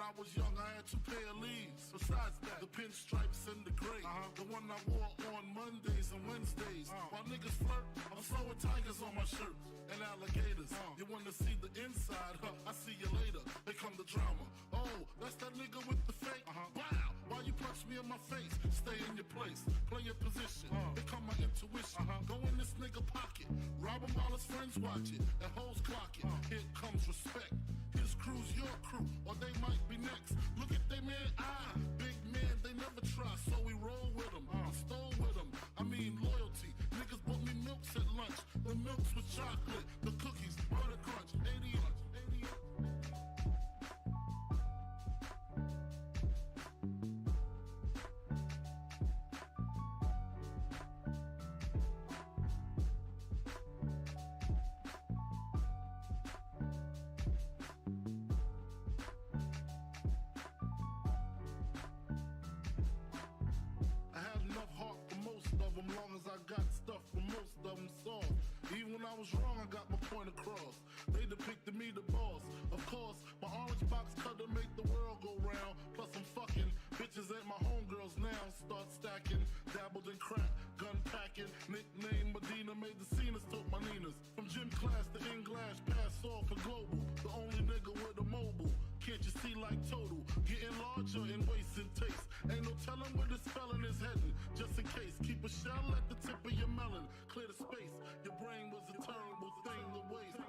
I was young, I had 2 pair of leaves. Besides that, the pinstripes and the gray. The one I wore on Mondays and Wednesdays. While niggas flirt, I'm throwing tigers on my shirt and alligators. You wanna see the inside? I see you later. They come the drama. Oh, that's that nigga with the fake. Wow, why you punch me in my face? Stay in your place, play your position. Here come my intuition. Go in this nigga pocket, rob him while his friends watch it. And hoes clock it. Here comes respect. His crew's your crew, or they might be next. Look at they man, big man, they never try, so we roll with them. I stole with them, I mean loyalty. Niggas bought me milks at lunch. The milks with chocolate, the cookies, butter crunch, 80 ounce. Long as I got stuff for most of them soft. Even when I was wrong, I got my point across. They depicted me the boss. Of course, my orange box cutter make the world go round. Plus I'm fucking bitches ain't my homegirls now. Start stacking, dabbled in crack, gun packing. Nickname Medina, made the scenes, took my Ninas. From gym class to in-glass, pass off for global. The only nigga with a mobile. Can't you see like total? Getting larger in waist and taste. Ain't no telling where this felon is heading. Just in case, keep a shell at the tip of your melon. Clear the space. Your brain was a terrible thing to waste.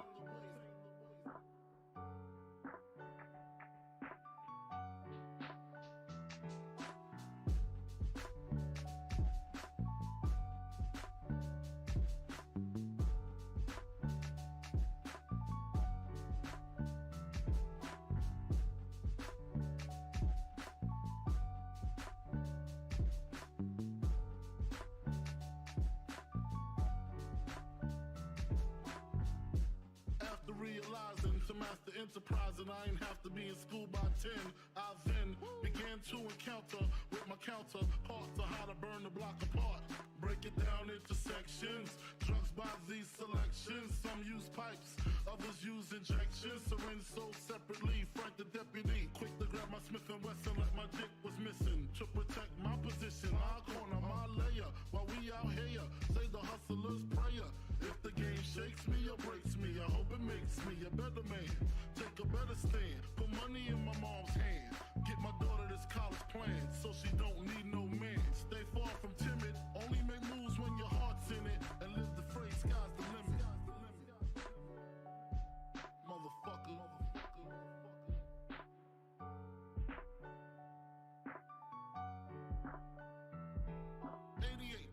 Realizing to master enterprise, and I ain't have to be in school by 10. I then began to encounter with my counterparts of how to burn the block apart. Break it down into sections. Drugs by these selections. Some use pipes, others use injections. Syringe sold separately. Frank the deputy, quick to grab my Smith & Wesson like my dick was missing. To protect my position, my corner, my layer. While we out here, say the hustler's prayer. If the game shakes me or breaks me, I hope it makes me a better man. Take a better stand, put money in my mom's hand. Get my daughter this college plan, so she don't need no man. Stay far from timid, only make moves when your heart's in it. And live the phrase, sky's the limit. Motherfucker. 88.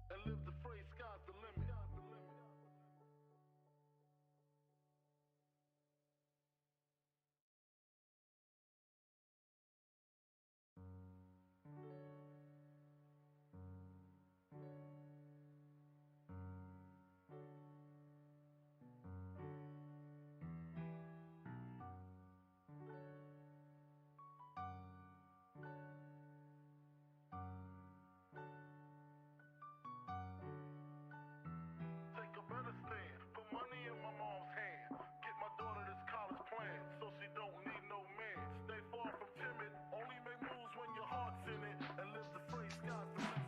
And live the phrase, sky's the limit. Take a better stand, put money in my mom's hand. Get my daughter this college plan, so she don't need no man. Stay far from timid, only make moves when your heart's in it. And live the phrase, sky's the limit.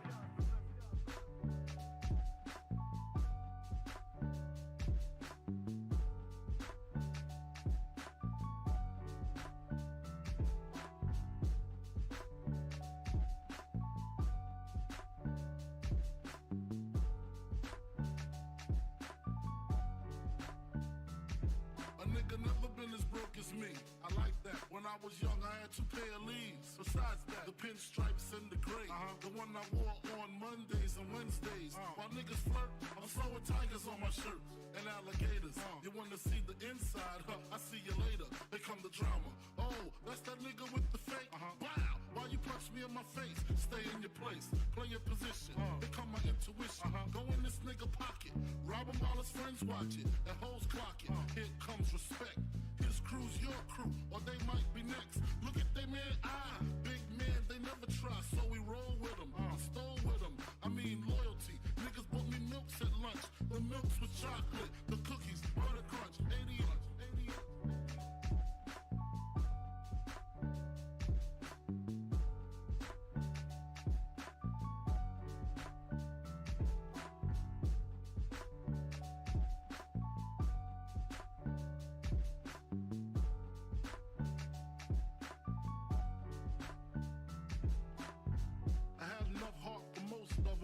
A nigga never been as broke as me. I like that. When I was young, I had 2 pair of leaves. Besides that, the pinstripes and the gray. The one I wore on Mondays and Wednesdays. While niggas flirt, I'm throwing tigers on my shirt and alligators. You wanna see the inside? I see you later. Here come the drama. Oh, that's that nigga with the fake. Wow, why you punch me be in my face. Stay in your place, play your position. Here come my intuition. Go in this nigga pocket, rob him while his friends watch it, and hoes clock it. Here comes respect. His crew's your crew, or they might be next. Look at they man, big man, they never try, so we roll with them. Stole with them, I mean loyalty. Niggas bought me milks at lunch. The milks with chocolate, the cookies, butter crunch, 88.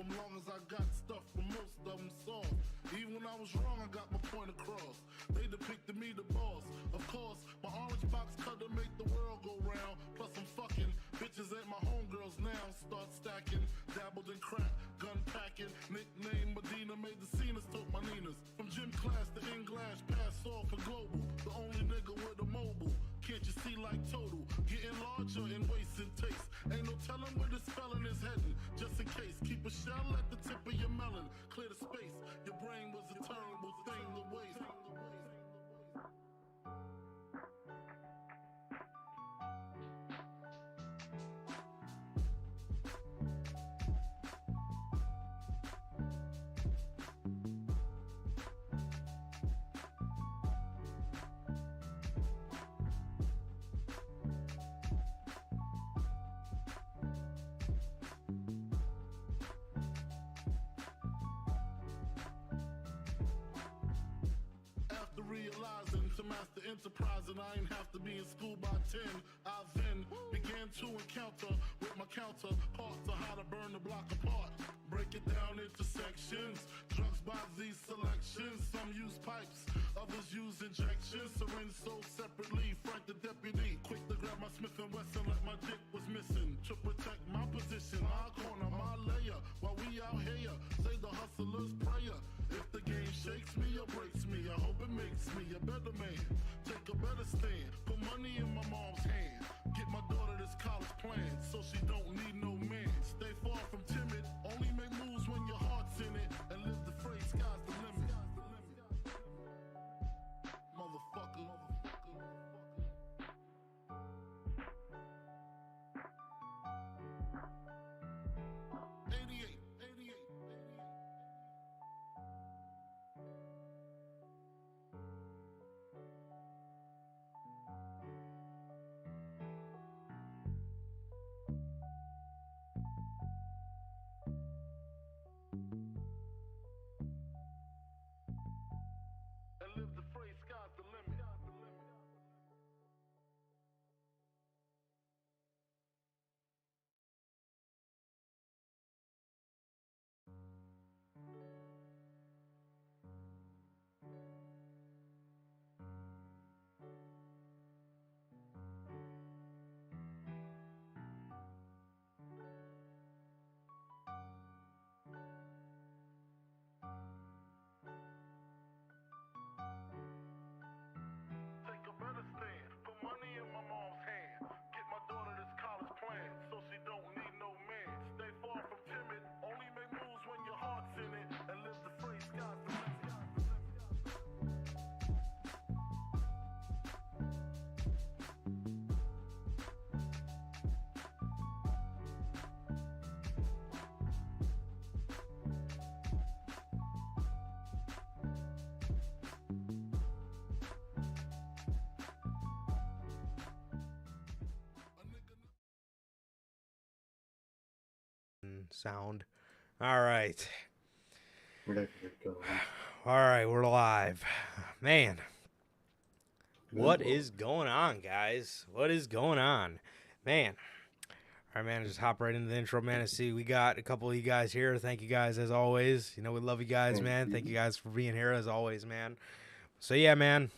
Long as I got stuff for most of them soft. Even when I was wrong, I got my point across. They depicted me the boss. Of course, my orange box cutter make the world go round. Plus I'm fucking bitches ain't my homegirls now. Start stacking, dabbled in crack, gun packing. Nickname Medina, made the scenes, took my Ninas. From gym class to in-glass, pass off for global. The only nigga with a mobile. Can't you see like total? Getting larger in waist and taste. Ain't no telling where this felon is heading. Just in case, keep a shell at the tip of your melon. Clear the space. Your brain was a terrible thing to waste. Realizing to master enterprise and I ain't have to be in school by 10. I then began to encounter with my counterparts of how to burn the block apart. Break it down into sections. Drugs by these selections. Some use pipes, others use injections. Syringe sold separately. Frank the deputy, quick to grab my Smith & Wesson like my dick was missing. To protect my position, my corner, my layer. While we out here, say the hustler's prayer. If the game shakes me or breaks me, I hope it makes me a better man. Take a better stand, put money in my mom's hand. Get my daughter this college plan, so she don't need no man. Stay far from timid, only make moves when your heart's in it. And live the phrase, sky's the limit. Motherfucker. 88. And live the phrase, sky's the limit. Take a better stand, put money in my mom's hand. Get my daughter this college plan, so she don't need no man. Stay far from timid, only make moves when your heart's in it. And live the phrase, sky's the limit. Sound. All right. All right, we're live. Man, what is going on, guys? What is going on? Man. All right, man, just hop right into the intro, man, and see, we got a couple of you guys here. Thank you guys, as always. You know, we love you guys, man. Thank you guys for being here, as always, man. So, yeah, man.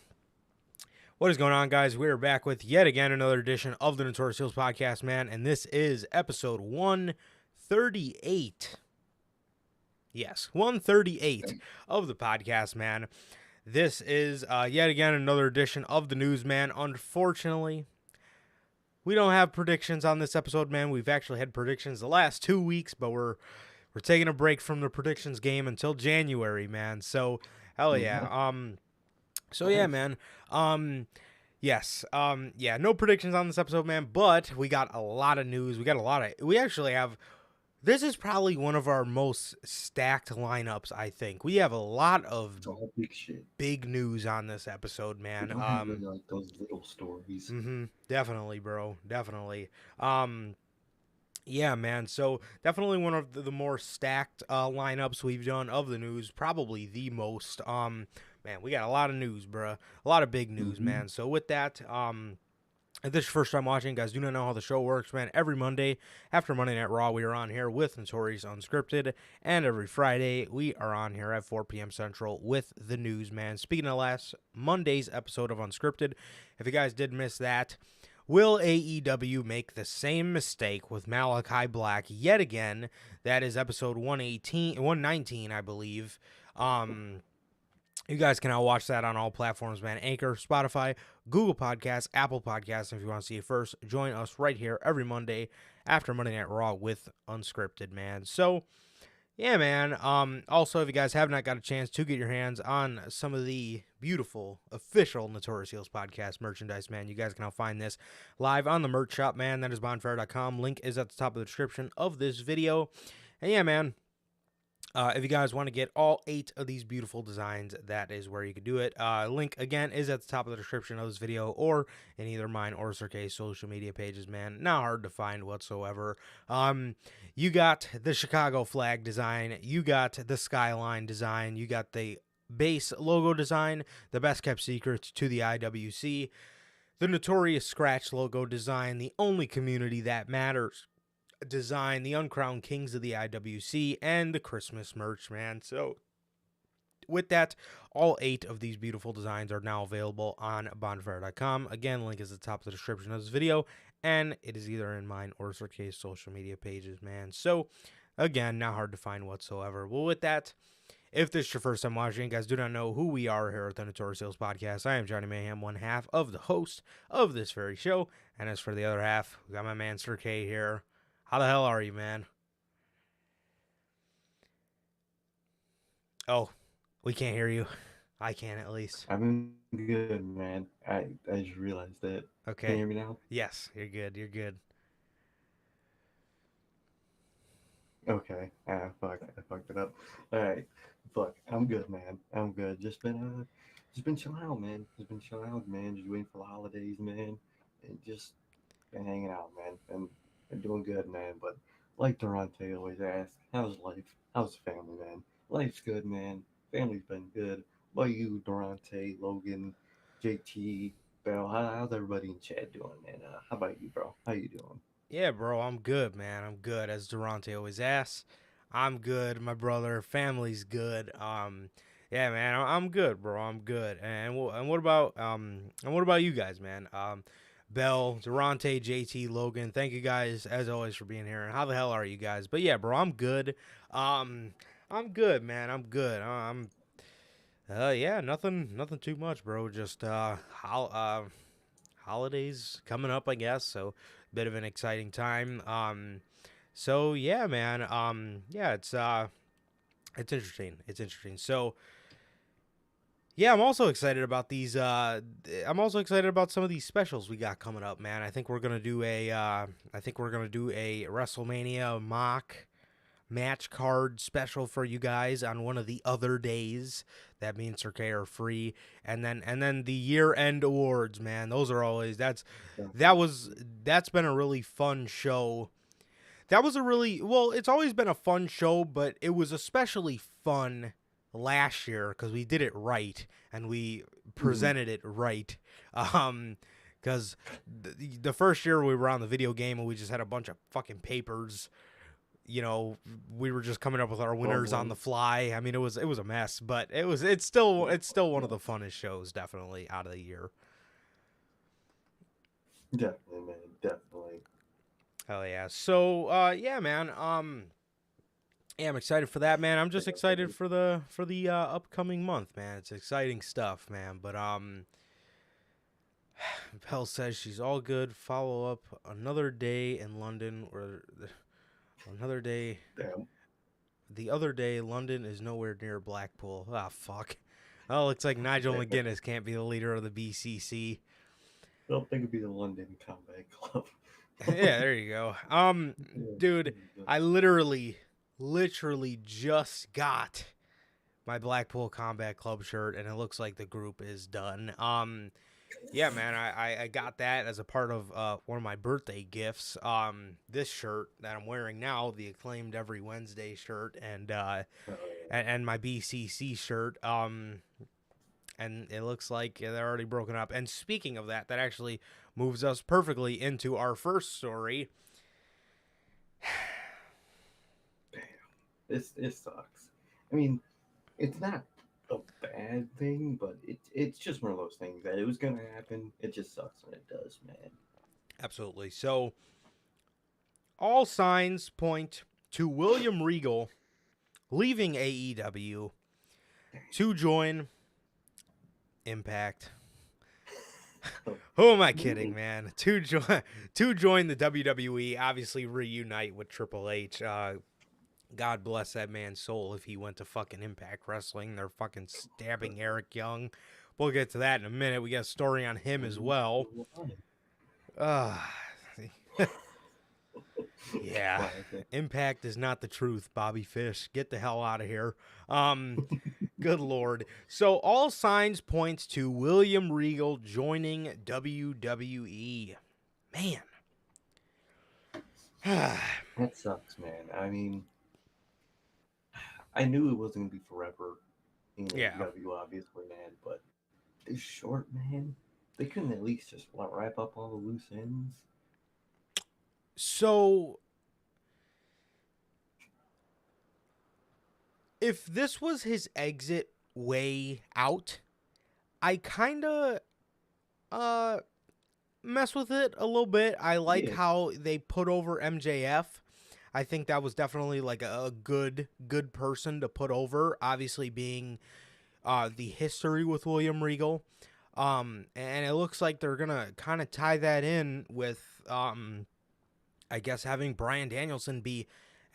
What is going on, guys? We are back with yet again another edition of the Notorious podcast, man, and this is episode 138. Yes, 138 of the podcast, man. This is yet again another edition of the news, man. Unfortunately, we don't have predictions on this episode, man. We've actually had predictions the last 2 weeks, but we're taking a break from the predictions game until January, man. So hell yeah. So yeah, Nice. man. Yes. Yeah, no predictions on this episode, man, but we got a lot of news. We actually have, this is probably one of our most stacked lineups, I think. We have a lot of It's all big shit. big news on this episode, We man. don't have any, like those little stories. Definitely, bro. Definitely. Yeah, man. So definitely one of the more stacked lineups we've done of the news. Probably the most. Man, we got a lot of news, bruh. A lot of big news, man. So with that, if this is your first time watching, guys, do not know how the show works, man. Every Monday after Monday Night Raw, we are on here with Notorious Unscripted, and every Friday we are on here at 4 p.m. Central with the news, man. Speaking of last Monday's episode of Unscripted, if you guys did miss that, will AEW make the same mistake with Malachi Black yet again? That is episode 119, I believe. You guys can now watch that on all platforms, man. Anchor, Spotify, Google Podcasts, Apple Podcasts. And if you want to see it first, join us right here every Monday after Monday Night Raw with Unscripted, man. So, yeah, man. Also, if you guys have not got a chance to get your hands on some of the beautiful official Notorious Heels podcast merchandise, man, you guys can now find this live on the merch shop, man. That is bonfire.com. Link is at the top of the description of this video. And yeah, man. If you guys want to get all 8 of these beautiful designs, that is where you can do it. Link, again, is at the top of the description of this video or in either mine or Sir K's social media pages, man. Not hard to find whatsoever. You got the Chicago flag design. You got the skyline design. You got the base logo design, the best kept secrets to the IWC, the Notorious scratch logo design, the only community that matters design, the uncrowned kings of the IWC, and the Christmas merch, man. So with that, all 8 of these beautiful designs are now available on bonfire.com. Again, link is at the top of the description of this video, and it is either in mine or Sir K's social media pages, man. So again, not hard to find whatsoever. Well, with that, if this is your first time watching, guys, do not know who we are here at the Notorious Heels Podcast. I am Johnny Mayhem, one half of the host of this very show, and as for the other half, we got my man Sir K here. How the hell are you, man? Oh, we can't hear you. I can at least. I'm good, man. I just realized that. Okay. Can you hear me now? Yes, you're good. You're good. Okay. Fuck. I fucked it up. All right. Fuck. I'm good, man. I'm good. Just been chilling out, man. Just been chilling out, man. Just waiting for the holidays, man. And just been hanging out, man. And doing good, man. But like Durante always asks, how's life? How's the family, man? Life's good, man. Family's been good. What about you, Durante, Logan, JT, Bell? How's everybody in chat doing, man? How about you, bro? How you doing? Yeah, bro, I'm good, man. I'm good. As Durante always asks, I'm good. My brother, family's good. Yeah, man, I'm good, bro. I'm good. And what about you guys, man? Bell, Durante, JT, Logan, thank you guys as always for being here. And how the hell are you guys? But yeah, bro, I'm good. I'm good, man. I'm good. Yeah, nothing too much, bro. Just holidays coming up, I guess. So bit of an exciting time. So yeah, man. Yeah, it's interesting. It's interesting. So yeah, I'm also excited about these. I'm also excited about some of these specials we got coming up, man. I think we're gonna do a WrestleMania mock match card special for you guys on one of the other days that me and Sir K are free, and then the year-end awards, man. Those are always that's been a really fun show. That was a really it's always been a fun show, but it was especially fun last year because we did it right and we presented it right. Because the first year we were on the video game and we just had a bunch of fucking papers. You know, we were just coming up with our winners on the fly. I mean, it was a mess, but it's still one of the funnest shows, definitely, out of the year. Definitely, man. Definitely. Hell yeah. So yeah, man. Yeah, I'm excited for that, man. I'm just excited for the upcoming month, man. It's exciting stuff, man. But Bell says she's all good. Follow up another day in London, or another day. Damn. The other day, London is nowhere near Blackpool. Ah, fuck. Oh, looks like Nigel McGuinness can't be the leader of the BCC. I don't think it'd be the London Combat Club. Yeah, there you go. Dude, I literally just got my Blackpool Combat Club shirt, and it looks like the group is done. Yeah, man, I got that as a part of one of my birthday gifts. This shirt that I'm wearing now, the Acclaimed Every Wednesday shirt, and my BCC shirt. And it looks like they're already broken up. And speaking of that, that actually moves us perfectly into our first story. Damn, it sucks. I mean, it's not a bad thing, but it's just one of those things that it was gonna happen. It just sucks when it does, man. Absolutely. So, all signs point to William Regal leaving AEW to join Impact. Who am I kidding, man? To join the WWE, obviously reunite with Triple H. God bless that man's soul if he went to fucking Impact Wrestling. They're fucking stabbing Eric Young. We'll get to that in a minute. We got a story on him as well. Yeah. Impact is not the truth, Bobby Fish. Get the hell out of here. Good Lord. So all signs point to William Regal joining WWE. Man. That sucks, man. I mean, I knew it wasn't gonna be forever in AEW, obviously, man, but this short, man, they couldn't at least just wrap up all the loose ends. So, if this was his exit way out, I kind of mess with it a little bit. I like how they put over MJF. I think that was definitely like a good person to put over, obviously being the history with William Regal. And it looks like they're going to kind of tie that in with I guess having Bryan Danielson be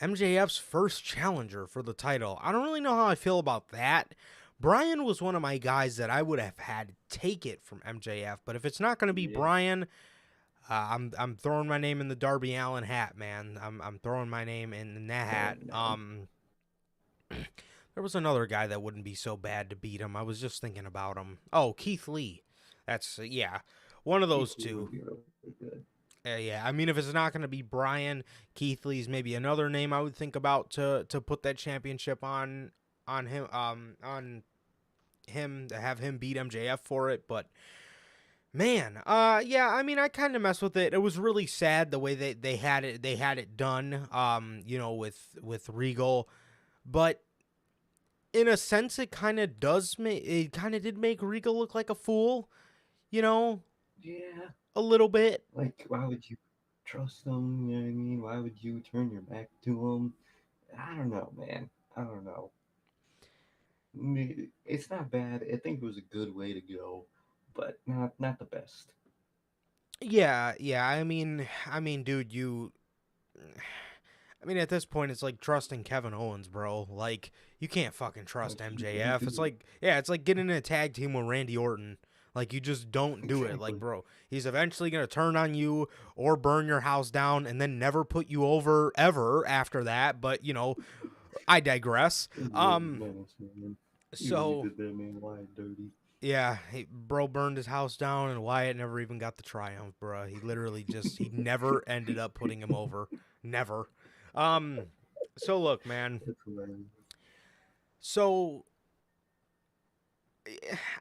MJF's first challenger for the title. I don't really know how I feel about that. Bryan was one of my guys that I would have had take it from MJF, but if it's not going to be Bryan, I'm throwing my name in the Darby Allin hat, man. I'm throwing my name in that hat. There was another guy that wouldn't be so bad to beat him. I was just thinking about him. Oh, Keith Lee. That's one of those two. Yeah, I mean, if it's not going to be Bryan, Keith Lee's maybe another name I would think about to put that championship on him, to have him beat MJF for it. But man, yeah, I mean, I kind of mess with it. It was really sad the way they had it done, with Regal, but in a sense, it kind of did make Regal look like a fool, Yeah. A little bit. Like, why would you trust him? You know what I mean? Why would you turn your back to him? I don't know, man. I don't know. It's not bad. I think it was a good way to go, but not the best. Yeah. I mean, dude, at this point, it's like trusting Kevin Owens, bro. Like, you can't fucking trust MJF. It's like getting in a tag team with Randy Orton. Like, you just don't do it. Like, bro, he's eventually going to turn on you or burn your house down and then never put you over ever after that. But, I digress. So, yeah, bro burned his house down and Wyatt never even got the triumph, bro. He literally he never ended up putting him over. Never. So look, man. So,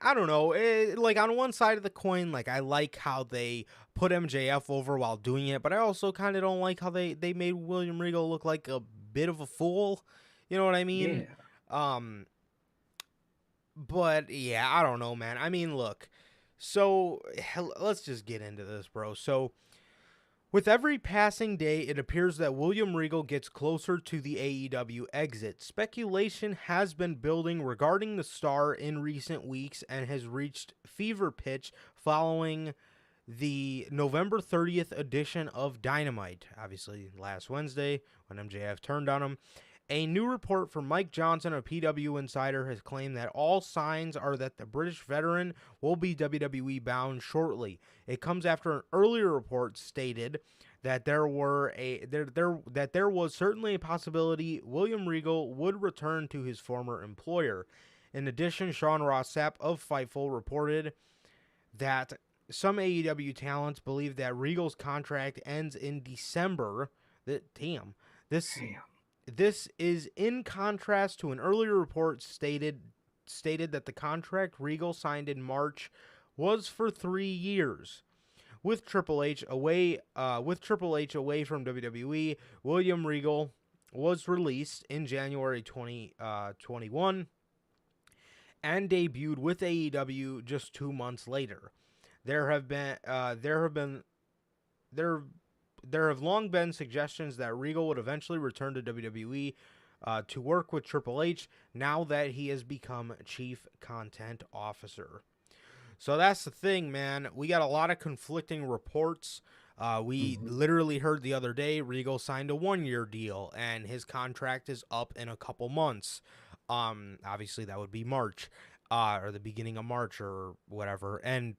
I don't know. Like, on one side of the coin, like, I like how they put MJF over while doing it, but I also kind of don't like how they made William Regal look like a bit of a fool. You know what I mean? Yeah. But yeah, I don't know, man. I mean, look. So let's just get into this, bro. So, with every passing day, it appears that William Regal gets closer to the AEW exit. Speculation has been building regarding the star in recent weeks and has reached fever pitch following the November 30th edition of Dynamite, obviously last Wednesday when MJF turned on him. A new report from Mike Johnson, a PW insider, has claimed that all signs are that the British veteran will be WWE bound shortly. It comes after an earlier report stated that there was certainly a possibility William Regal would return to his former employer. In addition, Sean Ross Sapp of Fightful reported that some AEW talents believe that Regal's contract ends in December. Damn. This is in contrast to an earlier report stated that the contract Regal signed in March was for 3 years. With Triple H away from WWE, William Regal was released in January 2021 and debuted with AEW just 2 months later. There have long been suggestions that Regal would eventually return to WWE to work with Triple H now that he has become Chief Content Officer. So that's the thing, man. We got a lot of conflicting reports. We literally heard the other day Regal signed a 1-year deal and his contract is up in a couple months. Obviously, that would be March or the beginning of March or whatever. And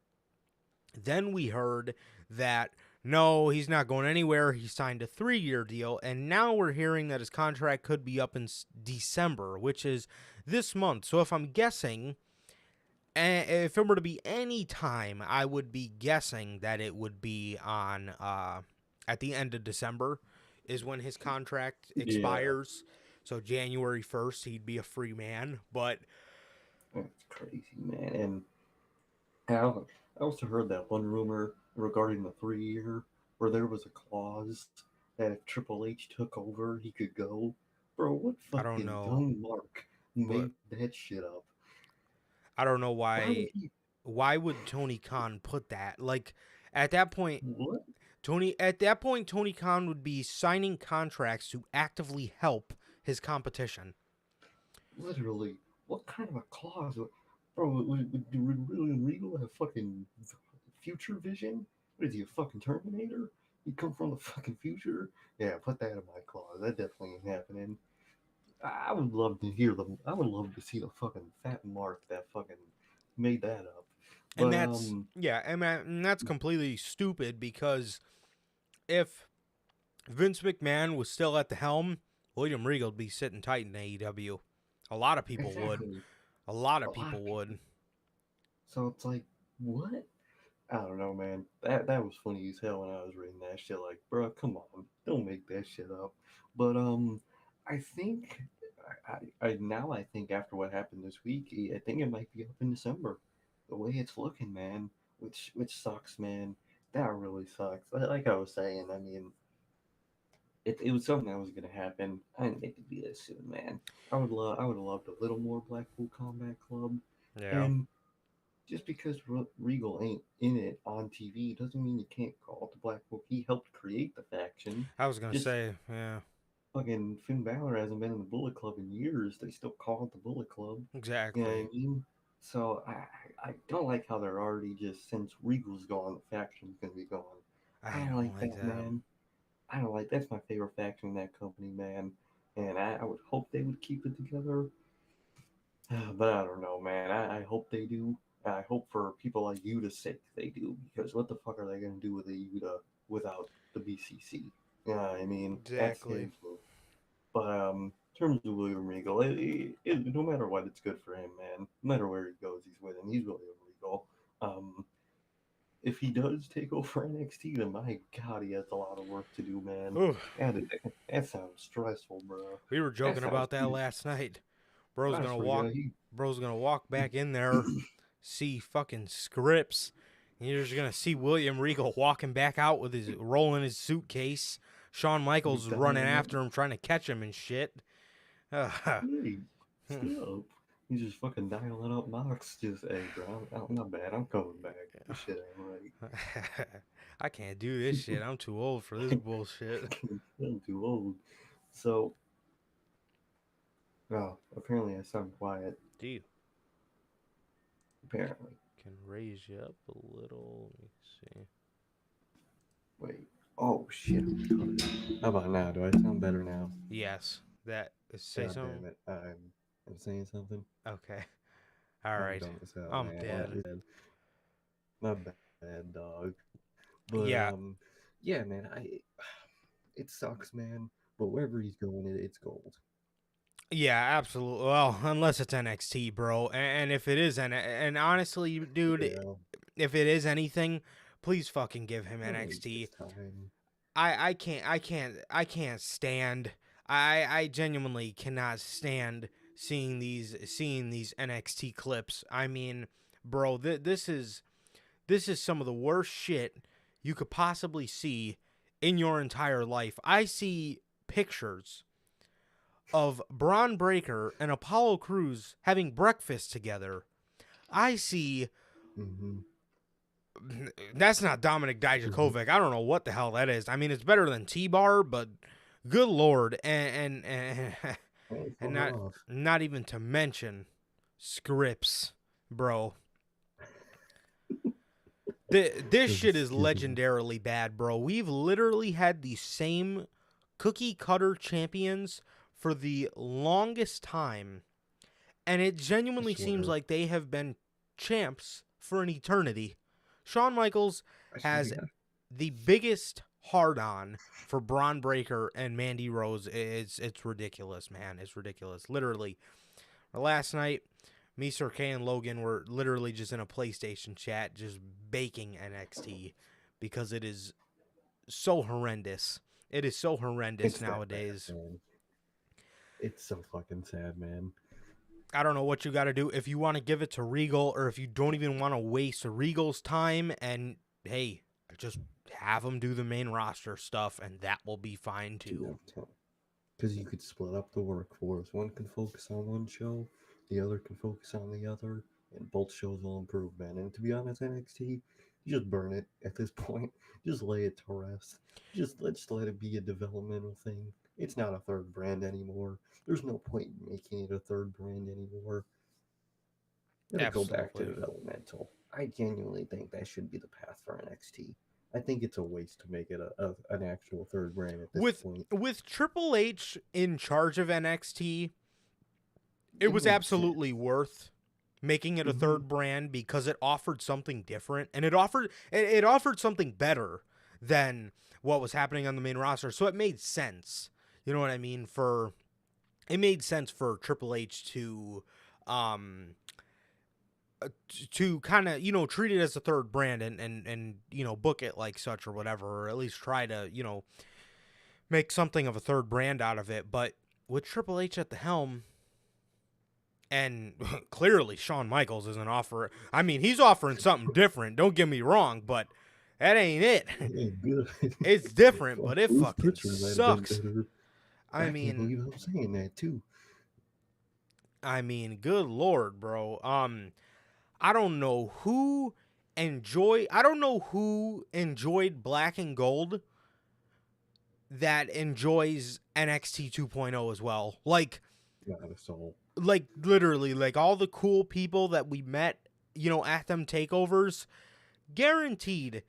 then we heard that no, he's not going anywhere. He signed a 3-year deal, and now we're hearing that his contract could be up in December, which is this month. So if I'm guessing, if it were to be any time, I would be guessing that it would be on at the end of December is when his contract expires. So January 1st, he'd be a free man. But that's crazy, man. And I also heard that one rumor regarding the 3-year where there was a clause that if Triple H took over, he could go. Bro, what I don't fucking know. dumb mark made that shit up? I don't know Why why would Tony Khan put that? Like at that point, what? Tony Khan would be signing contracts to actively help his competition. Literally, what kind of a clause? Bro, would William Regal have fucking future vision? What is he, a fucking Terminator? You come from the fucking future? Yeah, put that in my clause. That definitely ain't happening. I would love to hear them. I would love to see the fucking fat mark that fucking made that up. But And that's completely stupid because if Vince McMahon was still at the helm, William Regal would be sitting tight in AEW. A lot of people would. A lot of people would. So it's like, what? I don't know, man. That was funny as hell when I was reading that shit. Like, bro, come on, don't make that shit up. But I think I think after what happened this week, I think it might be up in December. The way it's looking, man, which sucks, man. That really sucks. Like I was saying, I mean, it was something that was gonna happen. I didn't think it'd be this soon, man. I would have loved a little more Blackpool Combat Club, Yeah. and just because Regal ain't in it on TV doesn't mean you can't call it the Blackpool. He helped create the faction. I was going to say, yeah. Fucking Finn Balor hasn't been in the Bullet Club in years. They still call it the Bullet Club. Exactly. You know what I mean? So I don't like how they're already just, since Regal's gone, the faction's gonna be gone. I don't like that, man. I don't like, that's my favorite faction in that company, man. And I would hope they would keep it together. But I don't know, man. I hope they do. I hope for people like Yuta's sake they do, because what the fuck are they gonna do with a Yuta without the BCC? Yeah, I mean, Exactly. that's his move. But in terms of William Regal, no matter what, it's good for him, man. No matter where he goes, he's winning. He's William Regal. If he does take over NXT, then my God, he has a lot of work to do, man. That sounds stressful, bro. We were joking about that last night. Bro's gonna walk back in there, see fucking scripts, and you're just gonna see William Regal walking back out with his rolling his suitcase. Shawn Michaels running after him, trying to catch him and shit. Hey, stop. He's just fucking dialing up Mox. Just, hey, bro, I'm not bad. I'm coming back. This shit ain't right. I can't do this shit. I'm too old for this bullshit. I'm too old. So, apparently I sound quiet. Do you? Apparently. Can raise you up a little. Let me see. Wait. Oh shit. How about now? Do I sound better now? Yes. That say God something. damn it. I'm saying something. Okay. All I'm right. dumb as hell, I'm man. dead. My bad, dog. But Yeah. yeah, man. It sucks, man. But wherever he's going, it's gold. Yeah, absolutely. Well, unless it's NXT, bro. And if it is, and honestly, dude, Yeah. if it is anything, please fucking give him At least NXT. this time. I can't stand. I genuinely cannot stand seeing these NXT clips. I mean, bro, this is some of the worst shit you could possibly see in your entire life. I see pictures of Braun Breaker and Apollo Crews having breakfast together. I see Mm-hmm. that's not Dominic Mm-hmm. Dijakovic. I don't know what the hell that is. I mean, it's better than T-Bar, but good lord, Ain't and far off. not even to mention scripts, bro. This This shit is is stupid. legendarily bad, bro. We've literally had the same cookie cutter champions for the longest time, and it I genuinely seems swear. like they have been champs for an eternity. Shawn Michaels I swear to has God. the biggest hard on for Braun Breaker and Mandy Rose. It's ridiculous, man. It's ridiculous. Literally, last night, me, Sir K, and Logan were literally just in a PlayStation chat, just baking NXT because it is so horrendous. It is so horrendous It's that bad, nowadays. man. It's so fucking sad, man. I don't know what you got to do if you want to give it to Regal, or if you don't even want to waste Regal's time. And hey, just have them do the main roster stuff, and that will be fine too. Because you could split up the workforce. One can focus on one show, the other can focus on the other, and both shows will improve, man. And to be honest, NXT, you just burn it at this point. Just lay it to rest. Just let's let it be a developmental thing. It's not a third brand anymore. There's no point in making it a third brand anymore. Let it go back to Absolutely. developmental. I genuinely think that should be the path for NXT. I think it's a waste to make it an actual third brand at this With point. Triple H in charge of NXT, it It was made absolutely sense. worth making it a Hmm. third brand because it offered something different, and it offered something better than what was happening on the main roster. So it made sense. You know what I mean? It made sense for Triple H um to kind of, treat it as a third brand, and book it like such or whatever, or at least try to, make something of a third brand out of it. But with Triple H at the helm, and clearly Shawn Michaels isn't offering. I mean, he's offering something different. Don't get me wrong, but that ain't it. It ain't good. It's different, Fuck, but it Bruce fucking Pritchard might have been sucks. better. I I can't mean, believe I'm saying that too. good lord, bro. I don't know who I don't know who enjoyed Black and Gold that enjoys NXT 2.0 as well. Not a soul. Like literally, like all the cool people that we met, at them takeovers, guaranteed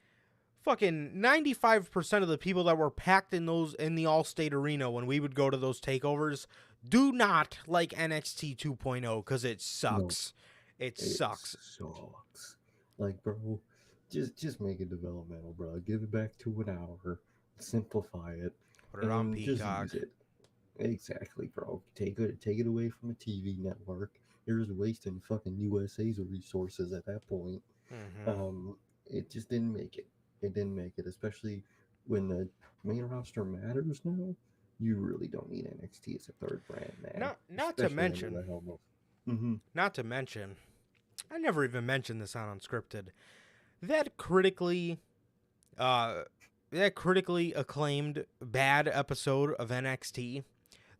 fucking 95% of the people that were packed in the Allstate Arena when we would go to those takeovers do not like NXT 2.0 cuz it No, sucks. It it sucks. sucks. Like, bro, just make it developmental, bro. Give it back to an hour. Simplify it, Put it on and just Peacock. use it. Exactly, bro. Take it away from a TV network. You're just wasting fucking USA's resources at that point. Mhm. Um, it just didn't make it. It didn't make it, especially when the main roster matters now. You really don't need NXT as a third brand, man. Not to Especially under the mention, helm of. Mm-hmm. not to mention, I never even mentioned this on Unscripted. That critically uh that critically acclaimed bad episode of NXT,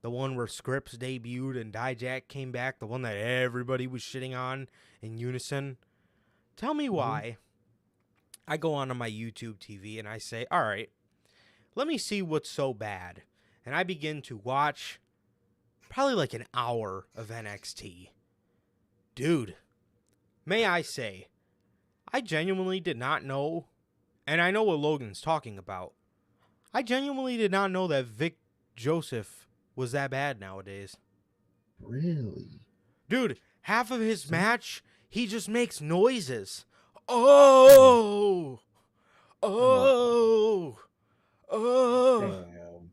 the one where Scripps debuted and Dijak came back, the one that everybody was shitting on in unison. Tell me Mm-hmm. why. I go onto my YouTube TV and I say, all right, let me see what's so bad. And I begin to watch probably like an hour of NXT. Dude, may I say, I genuinely did not know and I know what Logan's talking about. I genuinely did not know that Vic Joseph was that bad nowadays. Really? Dude, half of his So- match, he just makes noises. Oh! Oh! Oh! Damn.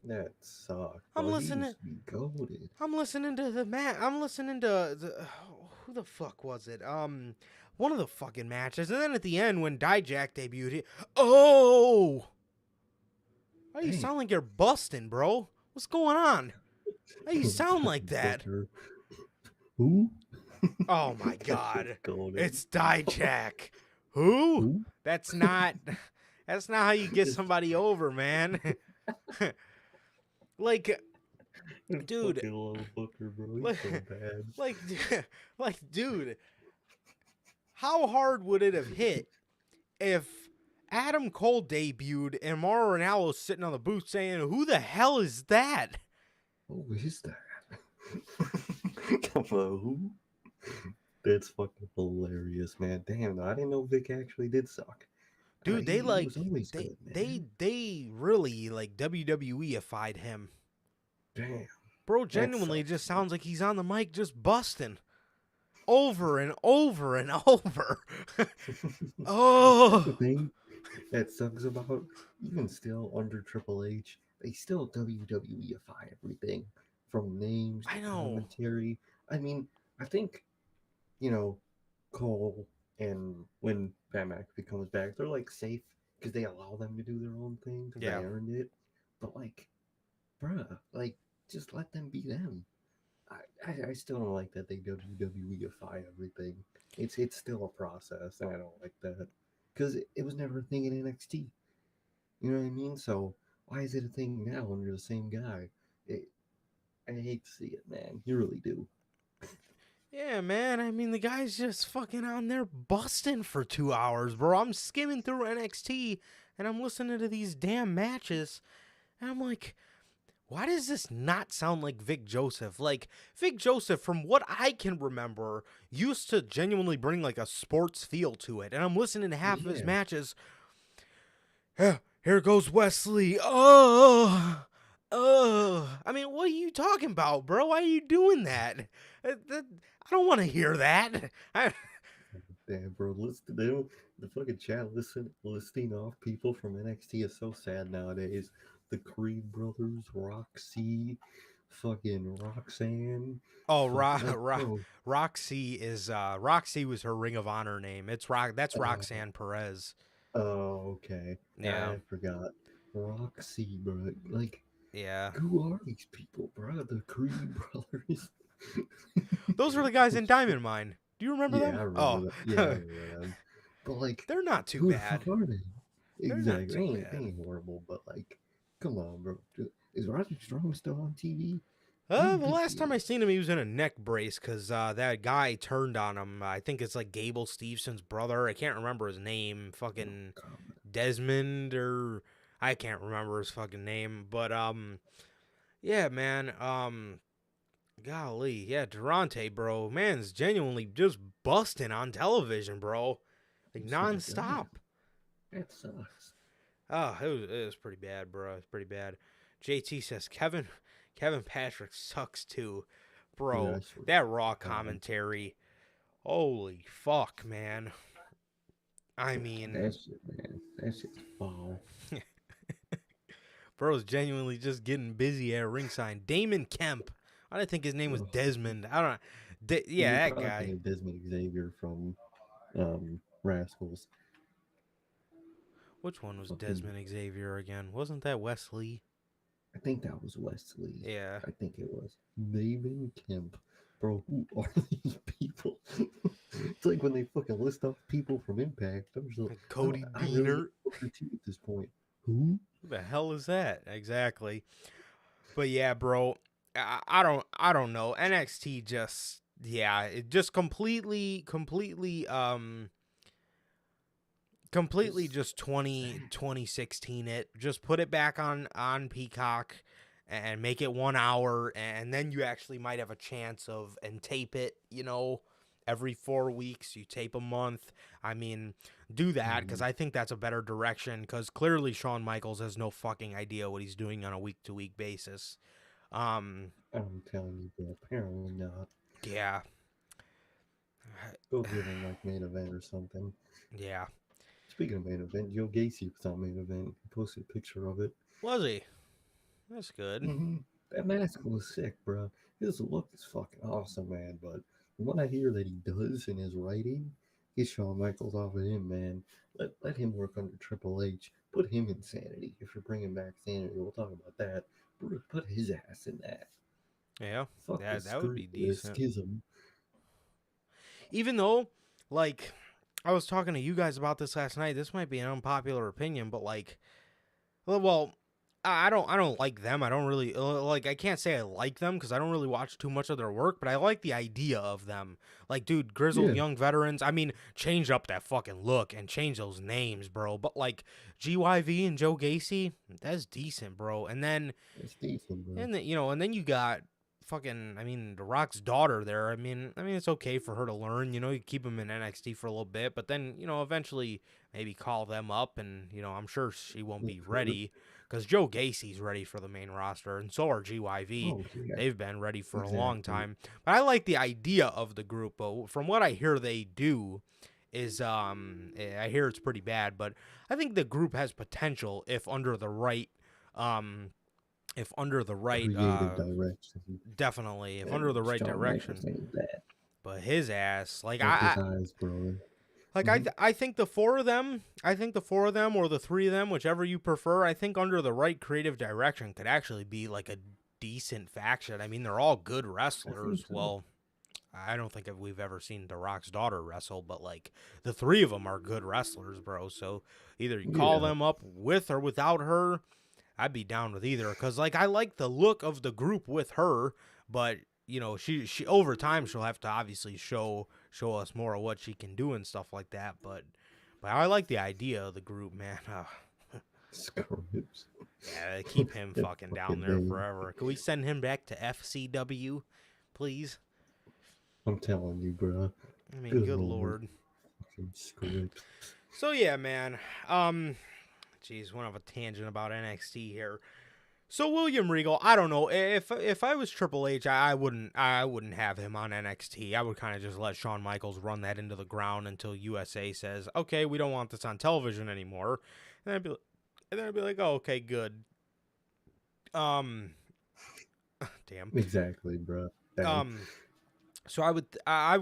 That sucked, I'm bro. He listening. used to be goated. I'm listening to the match. I'm listening to who the fuck was it? One of the fucking matches, and then at the end when Dijak debuted, oh! Why do you Damn. sound like you're busting, bro? What's going on? Why do you sound like that? Who? Oh my god. Goated. It's Dijak. Who? Who? That's not how you get somebody over, man. Like, dude, Fucking little booker, bro. He's like, so bad. like, dude, how hard would it have hit if Adam Cole debuted and Mauro Ranallo's sitting on the booth saying, "Who the hell is that?" Who is that? Come on, who? That's fucking hilarious, man. Damn, I didn't know Vic actually did suck. Dude, He was always they good, man. they really like WWE-ified him. Damn. Bro, genuinely just sounds like he's on the mic just busting. Over and over and over. Oh. The thing that sucks about, even still under Triple H, they still WWE-ify everything. From names to I know. commentary. I mean, I think, Cole and when Pat McAfee comes back, they're like safe because they allow them to do their own thing because Yeah. they earned it. But like, bruh, like just let them be them. I still don't like that they WWE-ify everything. It's still a process, and I don't like that because it was never a thing in NXT. You know what I mean? So why is it a thing now when you're the same guy? I hate to see it, man. You really do. Yeah, man. I mean, the guy's just fucking on there busting for 2 hours, bro. I'm skimming through NXT and I'm listening to these damn matches, and I'm like, why does this not sound like Vic Joseph? Like, Vic Joseph, from what I can remember, used to genuinely bring like a sports feel to it. And I'm listening to half of his Yeah. matches. Here goes Wesley. Oh. I mean, what are you talking about, bro? Why are you doing that? I don't want to hear that. Damn, bro. Listen, the fucking chat listing off people from NXT is so sad nowadays. The Creed brothers, Roxy, fucking Roxanne. Oh, bro. Roxy is Roxy was her Ring of Honor name. That's Roxanne Perez. Oh, okay. Yeah. I forgot. Roxy, bro. Like, Yeah. who are these people, bro? The Creed brothers. Those were the guys in Diamond Mine. Do you remember them? I remember Oh. that. Yeah, I remember them. But like, They're not too who bad. the fuck are they? They're not Exactly. too They bad. ain't horrible, but like, come on, bro. Is Roger Strong still on TV? The last time I seen him, he was in a neck brace because that guy turned on him. I think it's like Gable Stevenson's brother. I can't remember his name. Fucking Desmond, or I can't remember his fucking name. But yeah, man. Golly, yeah, Durante, bro. Man's genuinely just busting on television, bro. Like nonstop. That sucks. Oh, it was pretty bad, bro. It's pretty bad. JT says Kevin Patrick sucks too, bro. Yeah, that Raw commentary, holy fuck, man. I mean, that shit, man. That shit's foul. bro's genuinely just getting busy at ringside. Damon Kemp. I didn't think his name was Desmond. I don't know. Yeah, that guy. Desmond Xavier from Rascals. Which one was Desmond Xavier again? Wasn't that Wesley? I think that was Wesley. Yeah. I think it was. Damon Kemp. Bro, who are these people? It's like when they fucking list off people from Impact. I'm just like, Cody I really Deaner. at this point. Who? Who the hell is that? Exactly. But yeah, bro, I don't know. NXT just it just completely just 2016 it. Just put it back on Peacock and make it 1 hour, and then you actually might have a chance and tape it, every 4 weeks. You tape a month. I mean, do that, because I think that's a better direction, because clearly Shawn Michaels has no fucking idea what he's doing on a week-to-week basis. I'm telling you, bro, apparently not. Yeah. Go give him like main event or something. Yeah. Speaking of main event, Joe Gacy was on main event. He posted a picture of it. Was he? That's good. That mask was sick, bro. His look is fucking awesome, man. But what I hear that he does in his writing, get Shawn Michaels off of him, man. Let him work under Triple H. Put him in Sanity. If you're bringing back Sanity, we'll talk about that. Put his ass in that. Yeah. Fuck That would be the decent. schism. Even though, like, I was talking to you guys about this last night. This might be an unpopular opinion, but like, well, I don't like them. I don't really like. I can't say I like them because I don't really watch too much of their work. But I like the idea of them. Like, dude, grizzled young veterans. I mean, change up that fucking look and change those names, bro. But like GYV and Joe Gacy, that's decent, bro. And then It's decent, bro. and then, and then you got fucking, I mean, The Rock's daughter there. I mean, it's okay for her to learn. You keep him in NXT for a little bit, but then eventually maybe call them up, and I'm sure she won't be ready. Because Joe Gacy's ready for the main roster, and so are GYV. Oh, yeah. They've been ready for a long time. But I like the idea of the group. But from what I hear they do is, I hear it's pretty bad. But I think the group has potential if under the right, creative direction. definitely, if under the right Shawn direction. Michaels ain't that. But his ass, like Fuck his eyes, bro. Like I think the four of them, or the three of them, whichever you prefer, I think under the right creative direction could actually be like a decent faction. I mean, they're all good wrestlers. So. Well, I don't think we've ever seen The Rock's daughter wrestle, but like the three of them are good wrestlers, bro. So either you call them up with or without her, I'd be down with either. Because like I like the look of the group with her, but she over time she'll have to obviously show us more of what she can do and stuff like that. But I like the idea of the group, man. Yeah, keep him fucking down there forever. Can we send him back to FCW, please? I'm telling you, bro. I mean, good lord. So yeah, man. Jeez, went off a tangent about NXT here. So William Regal, I don't know, if I was Triple H, I wouldn't have him on NXT. I would kind of just let Shawn Michaels run that into the ground until USA says, okay, we don't want this on television anymore. And I'd be like, oh, okay, good. Damn. Exactly, bro. So if I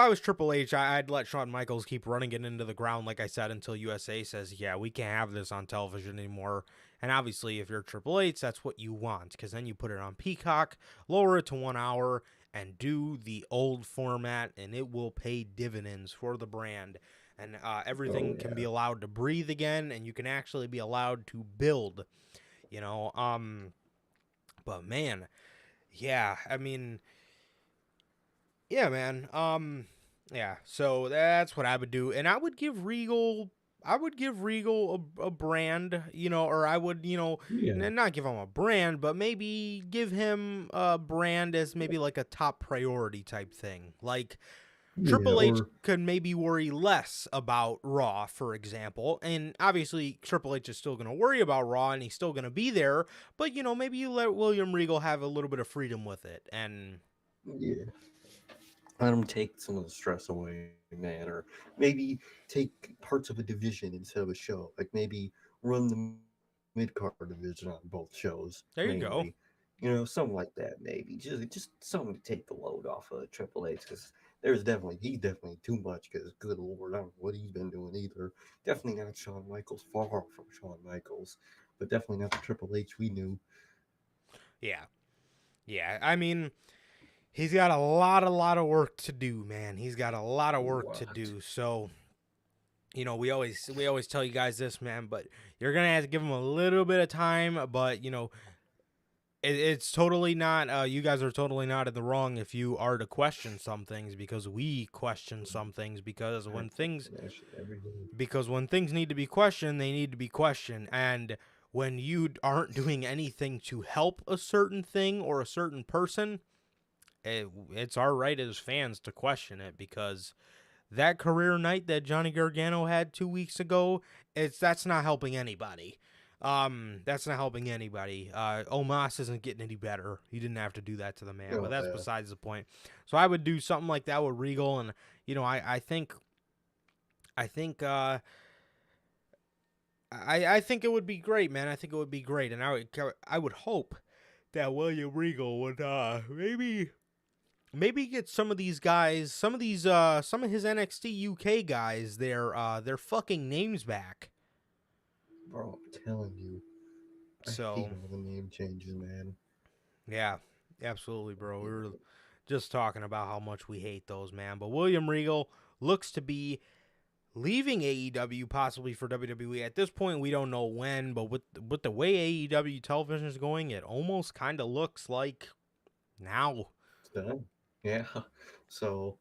was Triple H, I'd let Shawn Michaels keep running it into the ground, like I said, until USA says, yeah, we can't have this on television anymore. And obviously, if you're Triple H, that's what you want, because then you put it on Peacock, lower it to 1 hour, and do the old format, and it will pay dividends for the brand. And everything can be allowed to breathe again, and you can actually be allowed to build, But man, yeah, I mean, yeah, man, yeah. So that's what I would do, and I would give Regal a brand, or I would, not give him a brand, but maybe give him a brand as maybe like a top priority type thing. Like Triple H could maybe worry less about Raw, for example. And obviously Triple H is still going to worry about Raw and he's still going to be there, but maybe you let William Regal have a little bit of freedom with it. And let him take some of the stress away, man, or maybe take parts of a division instead of a show. Like maybe run the mid-card division on both shows. There you go. Something like that. Maybe just something to take the load off of Triple H, because he's definitely too much. Because good lord, I don't know what he's been doing either. Definitely not Shawn Michaels. Far from Shawn Michaels, but definitely not the Triple H we knew. Yeah. I mean, he's got a lot of work to do, man. He's got a lot of work to do. So, we always tell you guys this, man, but you're going to have to give him a little bit of time, but, it's totally not, you guys are totally not in the wrong if you are to question some things, because we question some things, because when things need to be questioned, they need to be questioned. And when you aren't doing anything to help a certain thing or a certain person, it's our right as fans to question it, because that career night that Johnny Gargano had 2 weeks ago, that's not helping anybody. That's not helping anybody. Omos isn't getting any better. He didn't have to do that to the man, but Oh, that's yeah. besides the point. So I would do something like that with Regal, and I think I think it would be great, man. I think it would be great, and I would hope that William Regal would maybe get some of these guys, some of his NXT UK guys, their fucking names back. Bro, I'm telling you, I So hate all the name changes, man. yeah, absolutely, bro. We were just talking about how much we hate those, man. But William Regal looks to be leaving AEW, possibly for WWE. At this point, we don't know when, but with the way AEW television is going, it almost kind of looks like now. It's done. Yeah. So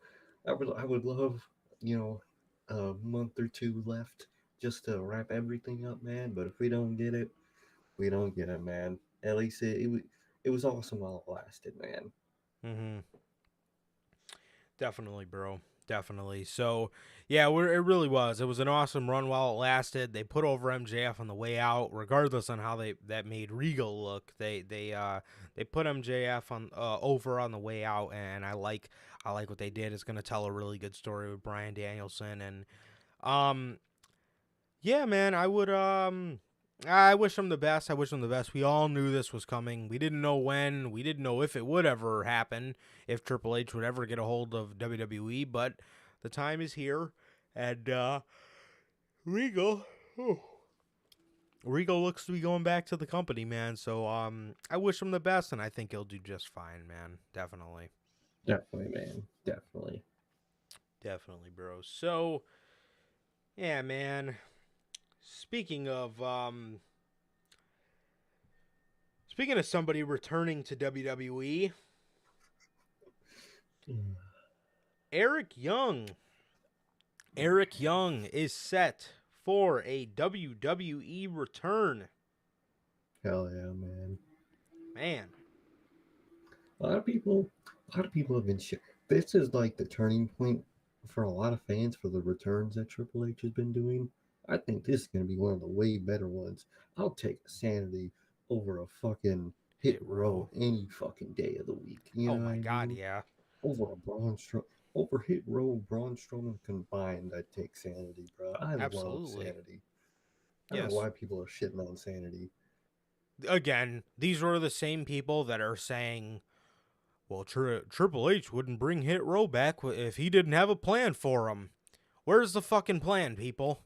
I would love, you know, a month or two left just to wrap everything up, man. But if we don't get it, we don't get it, man. At least it was awesome while it lasted, man. Mm-hmm. Definitely, bro. Definitely. So, yeah, it really was. It was an awesome run while it lasted. They put over MJF on the way out, regardless on how that made Regal look. They put MJF on over on the way out, and I like what they did. It's gonna tell a really good story with Bryan Danielson, and yeah, man, I wish him the best. I wish him the best. We all knew this was coming. We didn't know when. We didn't know if it would ever happen, if Triple H would ever get a hold of WWE, but the time is here. And Regal looks to be going back to the company, man. So I wish him the best, and I think he'll do just fine, man. Definitely. Definitely, man. Definitely. Definitely, bro. So yeah, man. Speaking of somebody returning to WWE, Eric Young. Eric Young is set for a WWE return. Hell yeah, man. Man. A lot of people have been this is like the turning point for a lot of fans for the returns that Triple H has been doing. I think this is going to be one of the way better ones. I'll take Sanity over a fucking Hit Row any fucking day of the week. You know my what I God, mean? yeah. Over a over Hit Row, Braun Strowman combined, I'd take Sanity, bro. I love Sanity. I don't know why people are shitting on Sanity. Again, these are the same people that are saying, well, Triple H wouldn't bring Hit Row back if he didn't have a plan for him. Where's the fucking plan, people?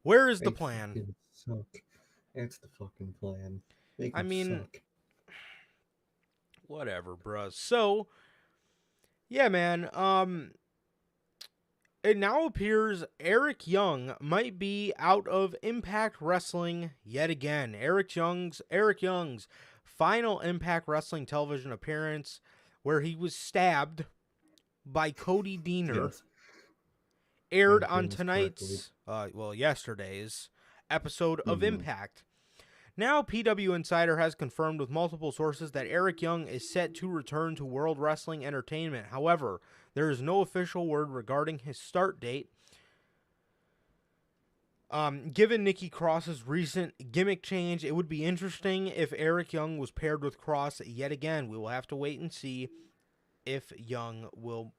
Where is the plan? Suck. That's the fucking plan. Make I mean, suck. Whatever, bruh. So, yeah, man. It now appears Eric Young might be out of Impact Wrestling yet again. Eric Young's final Impact Wrestling television appearance, where he was stabbed by Cody Deaner, aired on yesterday's episode of Impact. Now, PW Insider has confirmed with multiple sources that Eric Young is set to return to World Wrestling Entertainment. However, there is no official word regarding his start date. Given Nikki Cross's recent gimmick change, it would be interesting if Eric Young was paired with Cross yet again. We will have to wait and see if Young will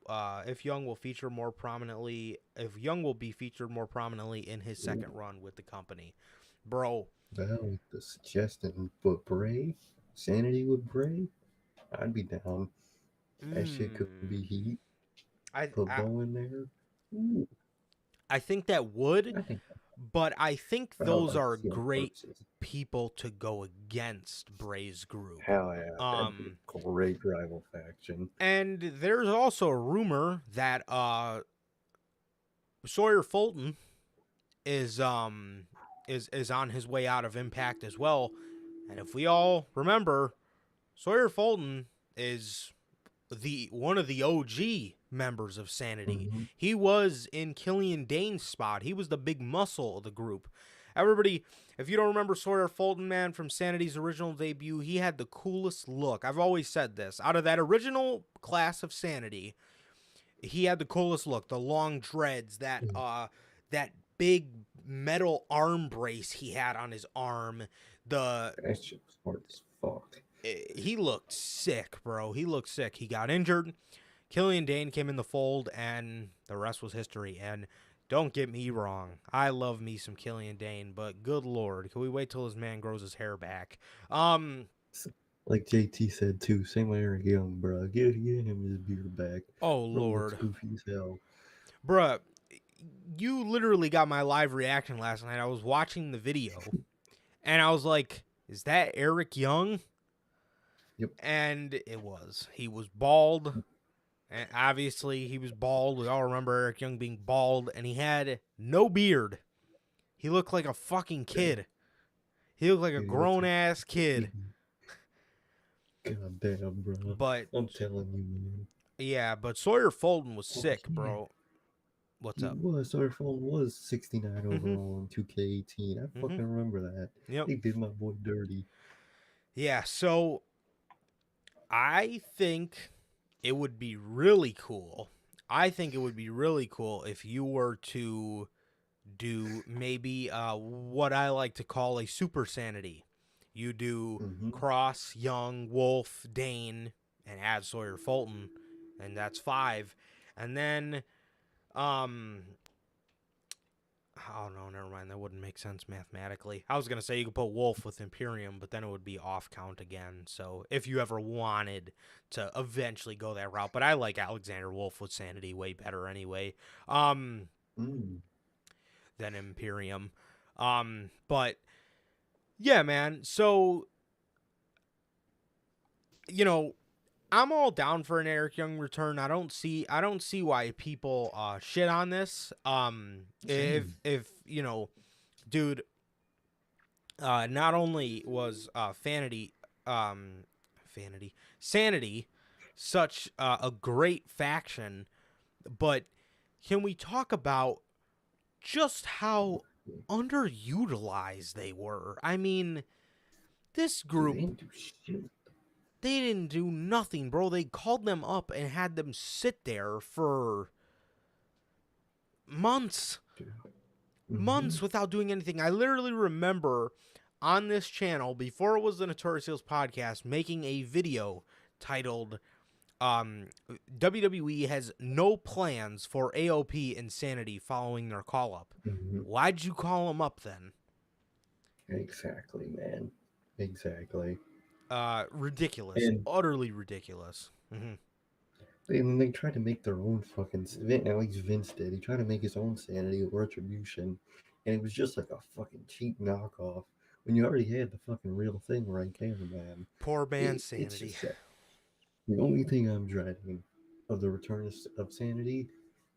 feature more prominently. If Young will be featured more prominently in his second run with the company, bro. Well, the suggestion with Bray, Sanity with Bray, I'd be down. That shit could be heat. Put Bo in there. Ooh. I think that would, but I think those are great people to go against Bray's group. Hell yeah, that'd be a great rival faction. And there's also a rumor that Sawyer Fulton is on his way out of Impact as well. And if we all remember, Sawyer Fulton is one of the OG members of Sanity. Mm-hmm. He was in Killian Dane's spot. He was the big muscle of the group. Everybody, if you don't remember Sawyer Fulton, man, from Sanity's original debut, he had the coolest look. I've always said this. Out of that original class of Sanity, he had the coolest look, the long dreads, that big metal arm brace he had on his arm. That shit was hard as fuck. He looked sick, bro. He looked sick. He got injured. Killian Dane came in the fold, and the rest was history. And don't get me wrong, I love me some Killian Dane, but good lord, can we wait till this man grows his hair back? Like JT said too, same with Eric Young, bro. Get him his beard back. Oh Bro looks lord, goofy as hell. bruh, you literally got my live reaction last night. I was watching the video, and I was like, "Is that Eric Young?" Yep. And it was. He was bald. And obviously, he was bald. We all remember Eric Young being bald, and he had no beard. He looked like a fucking kid. He looked like a grown-ass kid. God damn, bro. But I'm telling you, man. yeah, but Sawyer Fulton was sick, bro. What's up? Sawyer Fulton was 69 overall in 2K18. I fucking remember that. Yep. They did my boy dirty. Yeah, so I think it would be really cool. I think it would be really cool if you were to do maybe what I like to call a super sanity. You do Cross, Young, Wolf, Dane, and add Sawyer Fulton, and that's 5. And then, oh no, never mind. That wouldn't make sense mathematically. I was going to say you could put Wolf with Imperium, but then it would be off count again. So if you ever wanted to eventually go that route, but I like Alexander Wolf with Sanity way better anyway than Imperium. But yeah, man. So, you know, I'm all down for an Eric Young return. I don't see why people shit on this. If you know, dude, not only was Sanity such a great faction, but can we talk about just how underutilized they were? I mean, this group, they didn't do nothing, bro. They called them up and had them sit there for months. Months without doing anything. I literally remember on this channel, before it was the Notorious podcast, making a video titled WWE has no plans for AOP Insanity following their call-up. Why'd you call them up then? Exactly, man. Exactly. Ridiculous. Utterly ridiculous. And they tried to make their own fucking... At least Vince did. He tried to make his own Sanity or Retribution. And it was just like a fucking cheap knockoff. When you already had the fucking real thing right there, man. Poor man Sanity. The only thing I'm dreading of the return of Sanity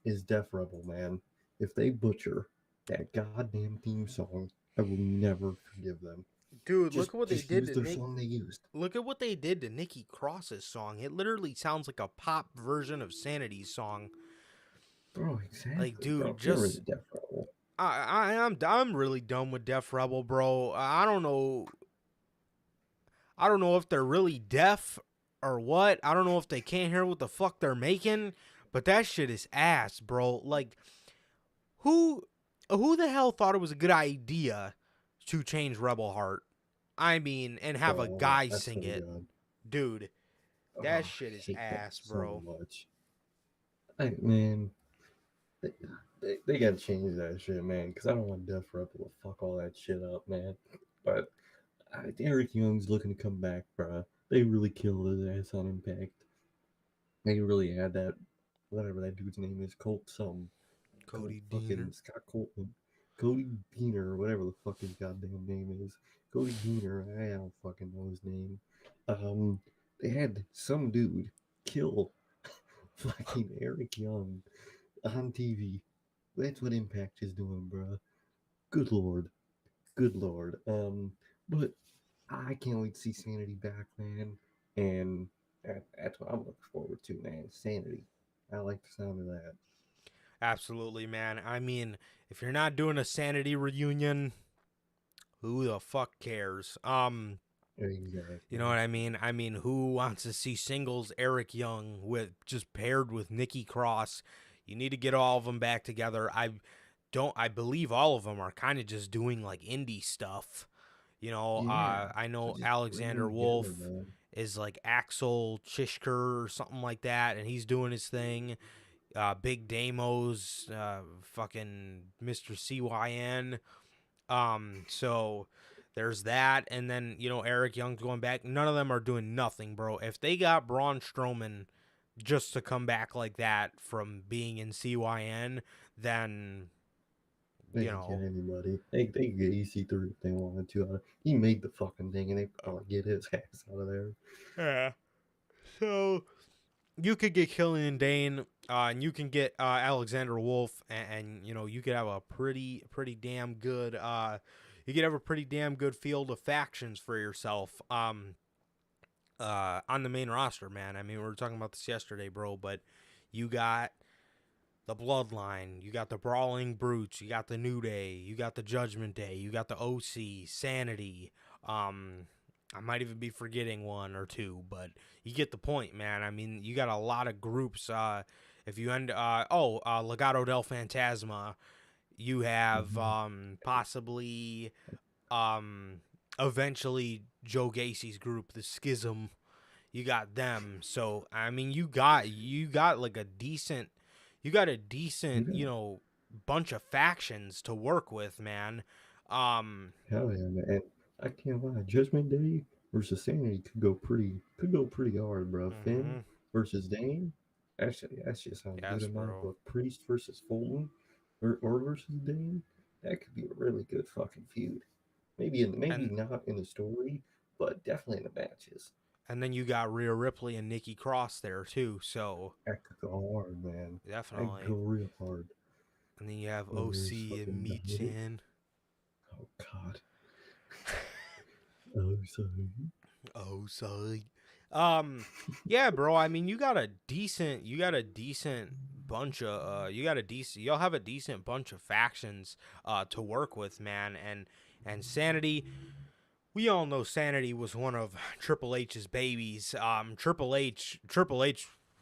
is Death Rebel, man. If they butcher that goddamn theme song, I will never forgive them. Dude, look at what they did to song they used. Look at what they did to Nikki Cross's song. It literally sounds like a pop version of Sanity's song. Bro, exactly. Like, dude, bro, just Death Rebel. I'm really done with Death Rebel, bro. I don't know if they're really deaf or what. I don't know if they can't hear what the fuck they're making, but that shit is ass, bro. Like, who the hell thought it was a good idea to change Rebel Heart? I mean, and have a guy sing it. Dude, that shit is ass, bro. So much. Man, they gotta change that shit, man, because I don't want Death Rebel to fuck all that shit up, man. But Eric Young's looking to come back, bro. They really killed his ass on Impact. They really had that, whatever that dude's name is, Cody Deaner. Scott Colton. Cody Deaner, or whatever the fuck his goddamn name is. Cody Deaner, I don't fucking know his name. They had some dude kill fucking Eric Young on TV. That's what Impact is doing, bro. Good lord. But I can't wait to see Sanity back, man. And that's what I'm looking forward to, man. Sanity. I like the sound of that. Absolutely, man. I mean, if you're not doing a Sanity reunion, who the fuck cares? Exactly. You know what I mean? I mean, who wants to see singles Eric Young with just paired with Nikki Cross? You need to get all of them back together. I believe all of them are kind of just doing like indie stuff. You know, Yeah. I So know just bring Alexander them together, Wolf man. is like Axel Chishker or something like that, and he's doing his thing. Big Damo's fucking Mr. CYN. So there's that, and then Eric Young's going back. None of them are doing nothing, bro. If they got Braun Strowman just to come back like that from being in CYN, then They can get anybody. They can get EC3 if they wanted to. He made the fucking thing, and they probably get his ass out of there. yeah. So you could get Killian Dane, and you can get Alexander Wolf, and you could have a pretty damn good you could have a pretty damn good field of factions for yourself on the main roster, man. I mean, we were talking about this yesterday, bro, but you got the Bloodline, you got the Brawling Brutes, you got the New Day, you got the Judgment Day, you got the OC, Sanity. I might even be forgetting one or two, but you get the point, man. I mean, you got a lot of groups. If you end, Legado del Fantasma, you have possibly eventually Joe Gacy's group, the Schism. You got them. So I mean, you got like a decent, bunch of factions to work with, man. Hell yeah, man. And I can't lie, Judgment Day versus Sanity could go pretty hard, bro. Finn Mhm. versus Dane. Actually, that shit sounds good Yes, in my bro. book. Priest versus Fulton, or versus Dane. That could be a really good fucking feud. Maybe And not in the story, but definitely in the matches. and then you got Rhea Ripley and Nikki Cross there too. So That could go hard, man. That could definitely. go real hard. And then you have Oh, there's OC and fucking Dominic. Michin. Oh God. Oh, sorry. Oh, sorry. Yeah, bro. I mean, you got a decent bunch of, you'll have a decent bunch of factions, to work with, man. And Sanity, we all know Sanity was one of Triple H's babies. Triple H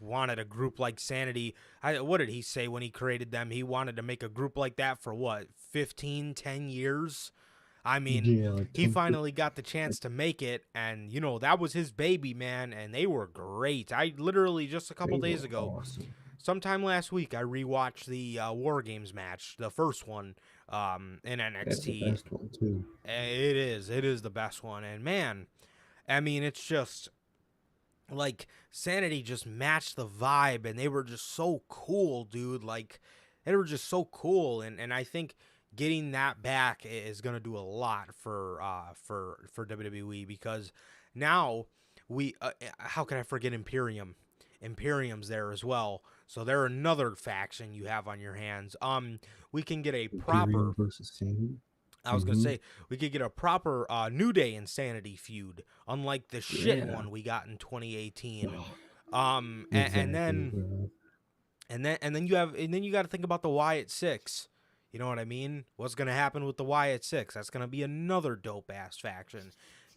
wanted a group like Sanity. What did he say when he created them? He wanted to make a group like that for what, 10 years? I mean, Yeah, like he 10, finally got the chance to make it, and that was his baby, man, and they were great. I literally just a couple they days were ago, awesome. sometime last week, I rewatched the War Games match, the first one, in That's the NXT. best one too. It is the best one, and man, I mean, it's just like Sanity just matched the vibe, and they were just so cool, dude. Like they were just so cool, and I think getting that back is gonna do a lot for WWE, because now how can I forget Imperium? Imperium's there as well, so they're another faction you have on your hands. We can get a proper. Imperium versus Sanity. I was gonna Mm-hmm. say we could get a proper New Day Insanity feud, unlike the shit Yeah. one we got in 2018. Oh, And exactly, then bro. you got to think about the Wyatt Six. You know what I mean? What's gonna happen with the Wyatt Six? That's gonna be another dope ass faction.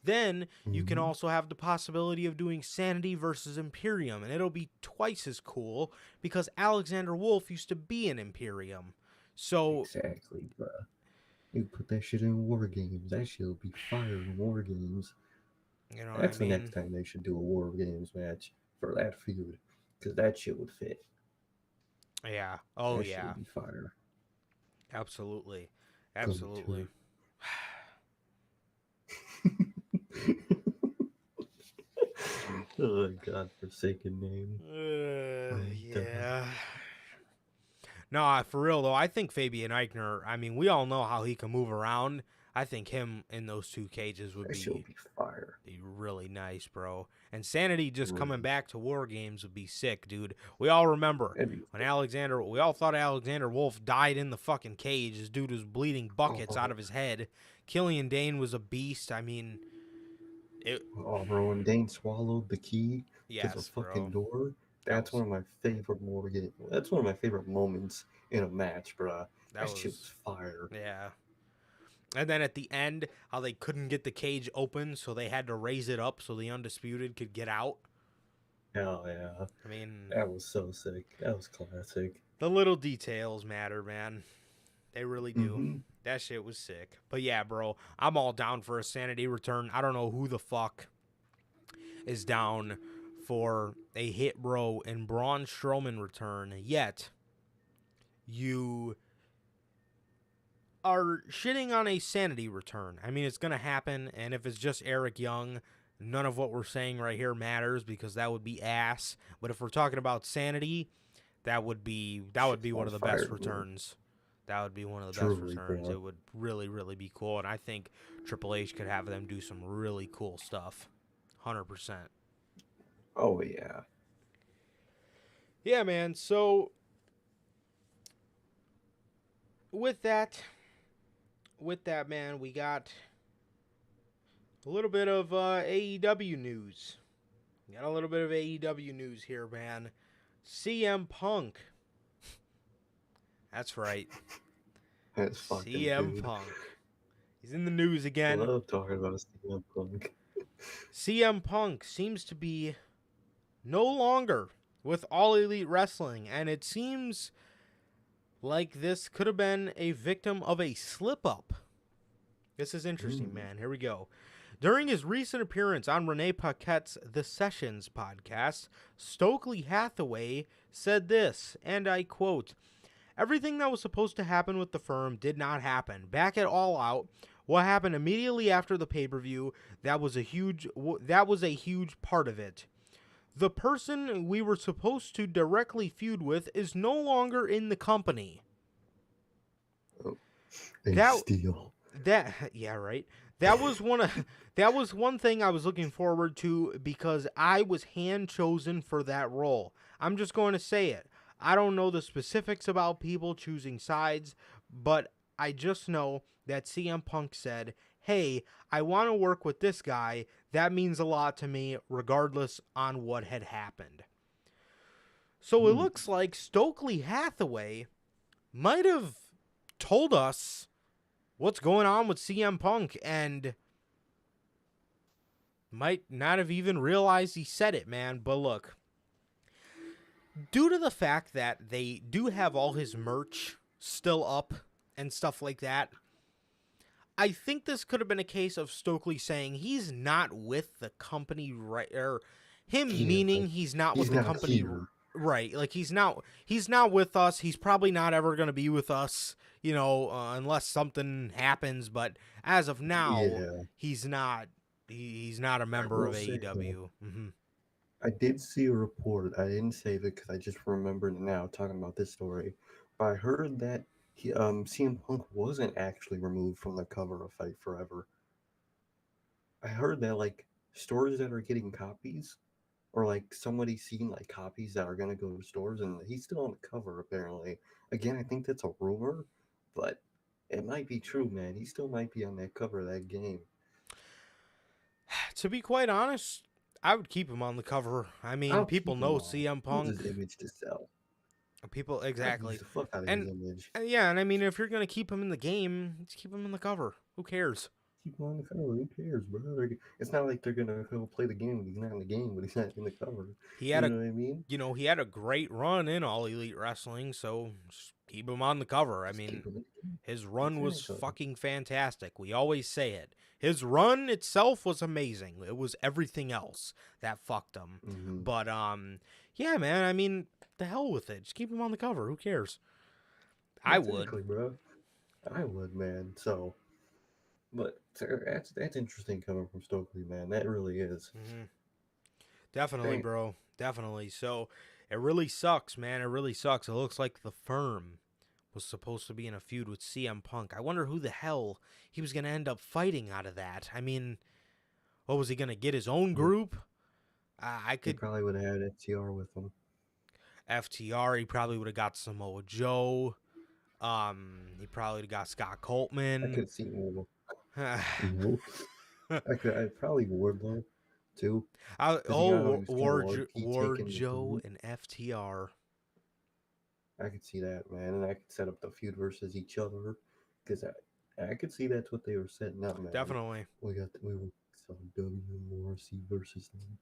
Then you can Mm-hmm. also have the possibility of doing Sanity versus Imperium, and it'll be twice as cool because Alexander Wolf used to be in Imperium. So Exactly, bro. You put that shit in war games. That shit'll be fire in war games. you know what I That's the next mean? time they should do a war games match for that feud, because that shit would fit. Yeah. Oh That shit yeah. would be fire. Absolutely. Come Absolutely. to. Oh God, forsaken name. Yeah. No, for real though, I think Fabian Eichner, I mean, we all know how he can move around. I think him in those two cages would That shit be would be fire. really nice, bro. And Sanity just coming Really. back to War Games would be sick, dude. We all remember That'd be we all thought Alexander Wolf died in the fucking cage. This dude was bleeding buckets out oh, of his head. Killian Dane was a beast. I mean, it, oh, bro, when Dane swallowed the key to the yes, fucking bro. door, That that's was one of my favorite That's one of my favorite moments in a match, bro. that That shit was was fire. yeah. And then at the end, how they couldn't get the cage open, so they had to raise it up so the Undisputed could get out. Hell yeah. I mean, That was so sick. That was classic. the little details matter, man. They really do. Mm-hmm. That shit was sick. But yeah, bro, I'm all down for a Sanity return. I don't know who the fuck is down for a Hit Bro and Braun Strowman return, yet you are shitting on a Sanity return. I mean, it's going to happen, and if it's just Eric Young, none of what we're saying right here matters because that would be ass. But if we're talking about Sanity, that would be one of the best returns. That would be one of the best returns. It would really, really be cool, and I think Triple H could have them do some really cool stuff. 100%. Oh, yeah. Yeah, man. So, with that, man, we got a little bit of AEW news. Got a little bit of AEW news here, man. CM Punk. That's right. That's fucking CM dude. Punk. He's in the news again. I love talking about CM Punk. CM Punk seems to be no longer with All Elite Wrestling, and it seems like this could have been a victim of a slip-up. This is interesting, man. Here we go. During his recent appearance on Renee Paquette's The Sessions podcast, Stokely Hathaway said this, and I quote, "Everything that was supposed to happen with the firm did not happen. Back at All Out, what happened immediately after the pay-per-view, that was a huge part of it. The person we were supposed to directly feud with is no longer in the company." Steal. Yeah, right. That was one thing I was looking forward to because I was hand chosen for that role. I'm just going to say it. I don't know the specifics about people choosing sides, but I just know that CM Punk said, "Hey, I want to work with this guy. That means a lot to me, regardless on what had happened." So it looks like Stokely Hathaway might have told us what's going on with CM Punk and might not have even realized he said it, man. But look, due to the fact that they do have all his merch still up and stuff like that, I think this could have been a case of Stokely saying he's not with the company, right? Or him meaning he's not with the company, right? Like he's not with us. He's probably not ever going to be with us, unless something happens. But as of now, he's not. He's not a member of AEW. I did see a report. I didn't save it because I just remembered now talking about this story. But I heard that CM Punk wasn't actually removed from the cover of Fight Forever. I heard that like stores that are getting copies, or like somebody seen like copies that are gonna go to stores, and he's still on the cover apparently. Again, I think that's a rumor, but it might be true, man. He still might be on that cover of that game. To be quite honest, I would keep him on the cover. I mean, people know CM Punk. His image to sell. People, exactly. The fuck out of his image. Yeah, and I mean, if you're going to keep him in the game, just keep him in the cover. Who cares? Keep him on the cover. Who cares, bro? It's not like they're going to go play the game when he's not in the game, but he's not in the cover. You know what I mean? He had a great run in All Elite Wrestling, so just keep him on the cover. I mean, his run was fucking fantastic. We always say it. His run itself was amazing. It was everything else that fucked him. Mm-hmm. But, yeah, man, I mean, the hell with it. Just keep him on the cover. Who cares? Exactly, bro. I would, man. So, but that's interesting coming from Stokely, man. That really is. Mm-hmm. Definitely, bro. Definitely. So, it really sucks, man. It really sucks. It looks like the firm was supposed to be in a feud with CM Punk. I wonder who the hell he was going to end up fighting out of that. I mean, what was he going to get his own group? He probably would have had FTR with him. FTR, he probably would have got Samoa Joe. He probably would have got Scott Coltman. I could see Wardlow. I probably Wardlow too. Ward Joe and FTR. I could see that, man, and I could set up the feud versus each other because I could see that's what they were setting up, man. Definitely. We saw W Morrissey versus them.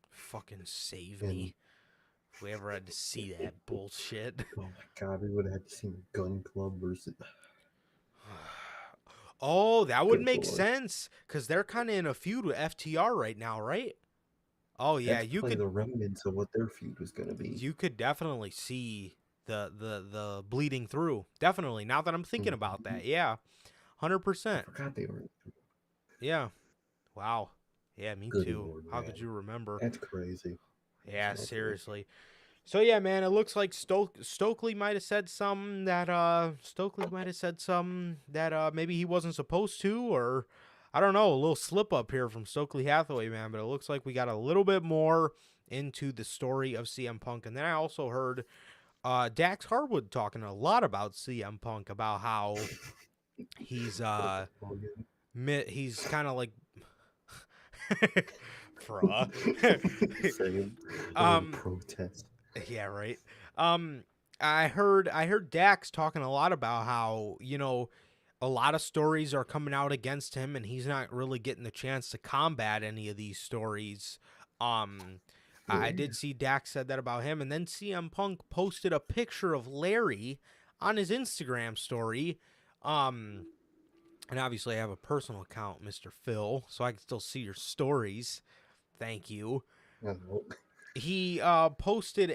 Fucking save And me. If we ever had to see that bullshit. oh my god, we would have had to see a Gun Club versus. Oh, that would Good make lord. sense. Because they're kind of in a feud with FTR right now, right? Oh, yeah. That's You probably could the remnants of what their feud was going to be. you could definitely see the bleeding through. Definitely. Now that I'm thinking about that. Yeah. I 100%. forgot they were. Yeah. Wow. Yeah, me Good too. lord, How man. could you remember? That's crazy. Yeah, That's seriously. So yeah, man, it looks like Stokely might have said something that maybe he wasn't supposed to, or I don't know, a little slip up here from Stokely Hathaway, man. But it looks like we got a little bit more into the story of CM Punk, and then I also heard Dax Harwood talking a lot about CM Punk, about how he's he's kind of like bruh. Same. um Protest. Yeah, right. Um, I heard Dax talking a lot about how, you know, a lot of stories are coming out against him, and he's not really getting the chance to combat any of these stories. I did see Dax said that about him, and then CM Punk posted a picture of Larry on his Instagram story. And obviously I have a personal account, Mr. Phil, so I can still see your stories. Thank you. He posted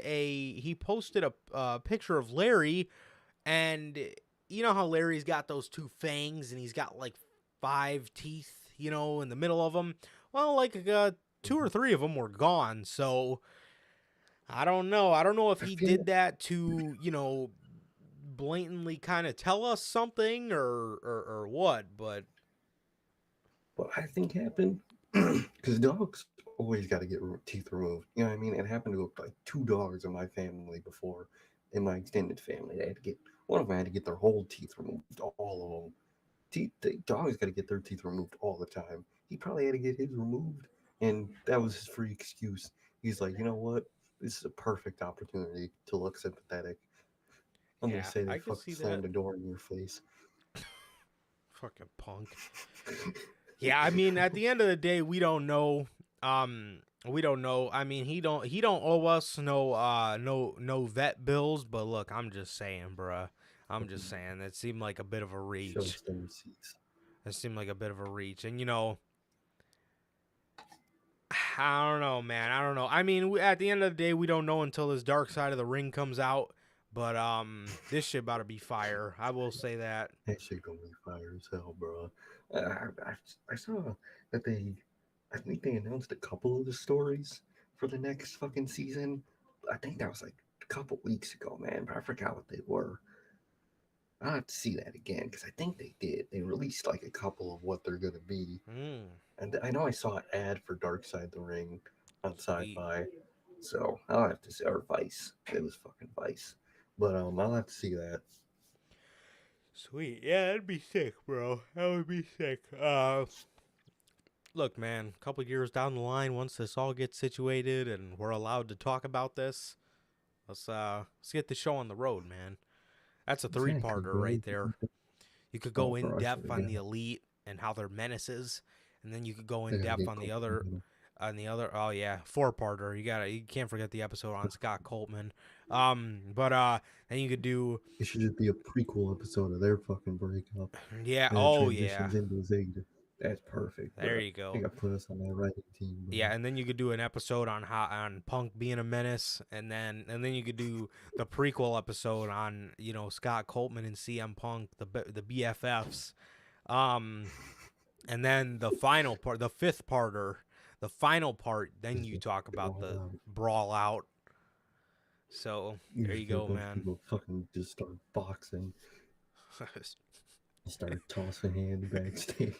a picture of Larry, and you know how Larry's got those two fangs, and he's got like 5 teeth, you know, in the middle of them. Well, like 2 or 3 of them were gone. So I don't know. I don't know if he did that to, you know, blatantly kind of tell us something or what, but What I think happened, because dogs always got to get teeth removed. You know what I mean? It happened to like 2 dogs in my family before, in my extended family. They had to get one of them had to get their whole teeth removed, all of them. Dogs got to get their teeth removed all the time. He probably had to get his removed, and that was his free excuse. He's like, you know what? This is a perfect opportunity to look sympathetic. I'm gonna yeah, say they I can fucking see slammed that. the door in your face. Fucking Punk. Yeah, I mean, at the end of the day, we don't know. We don't know. I mean, he don't owe us no vet bills. But look, I'm just saying, bruh. I'm just saying. It seemed like a bit of a Show reach. us them receipts. It seemed like a bit of a reach, and you know, I don't know, man. I don't know. I mean, at the end of the day, we don't know until this Dark Side of the Ring comes out. But this shit about to be fire. I will say that. That shit gonna be fire as hell, bro. I saw that I think they announced a couple of the stories for the next fucking season. I think that was like a couple weeks ago, man, but I forgot what they were. I'll have to see that again because I think they did. They released like a couple of what they're gonna be. Mm, And I know I saw an ad for Dark Side of the Ring on sweet. Sci-Fi, so I'll have to see, or Vice. It was fucking Vice, but I'll have to see that. Sweet. Yeah, that'd be sick, bro. That would be sick. Look, man, a couple years down the line, once this all gets situated and we're allowed to talk about this, let's get the show on the road, man. That's a Exactly, 3-parter bro. right there. You could Oh, go in bro, I swear depth to on the God. Elite and how they're menaces, and then you could go They in gotta depth get on the Colt other in. oh yeah, 4-parter. You can't forget the episode on Scott Coltman. But then you could do It should just be a prequel episode of their fucking breakup, yeah, and it oh yeah. transitions into Zeta. That's perfect, There bro. you They go. got to put us on that writing team, bro. Yeah, and then you could do an episode on Punk being a menace, and then you could do the prequel episode on, you know, Scott Coltman and CM Punk, the BFFs, and then the final part, the 5th-parter, the final part. Then Just you get talk it about all the out. brawl out. So You there just you get a go, bunch of man. people fucking just start boxing, start tossing hands backstage.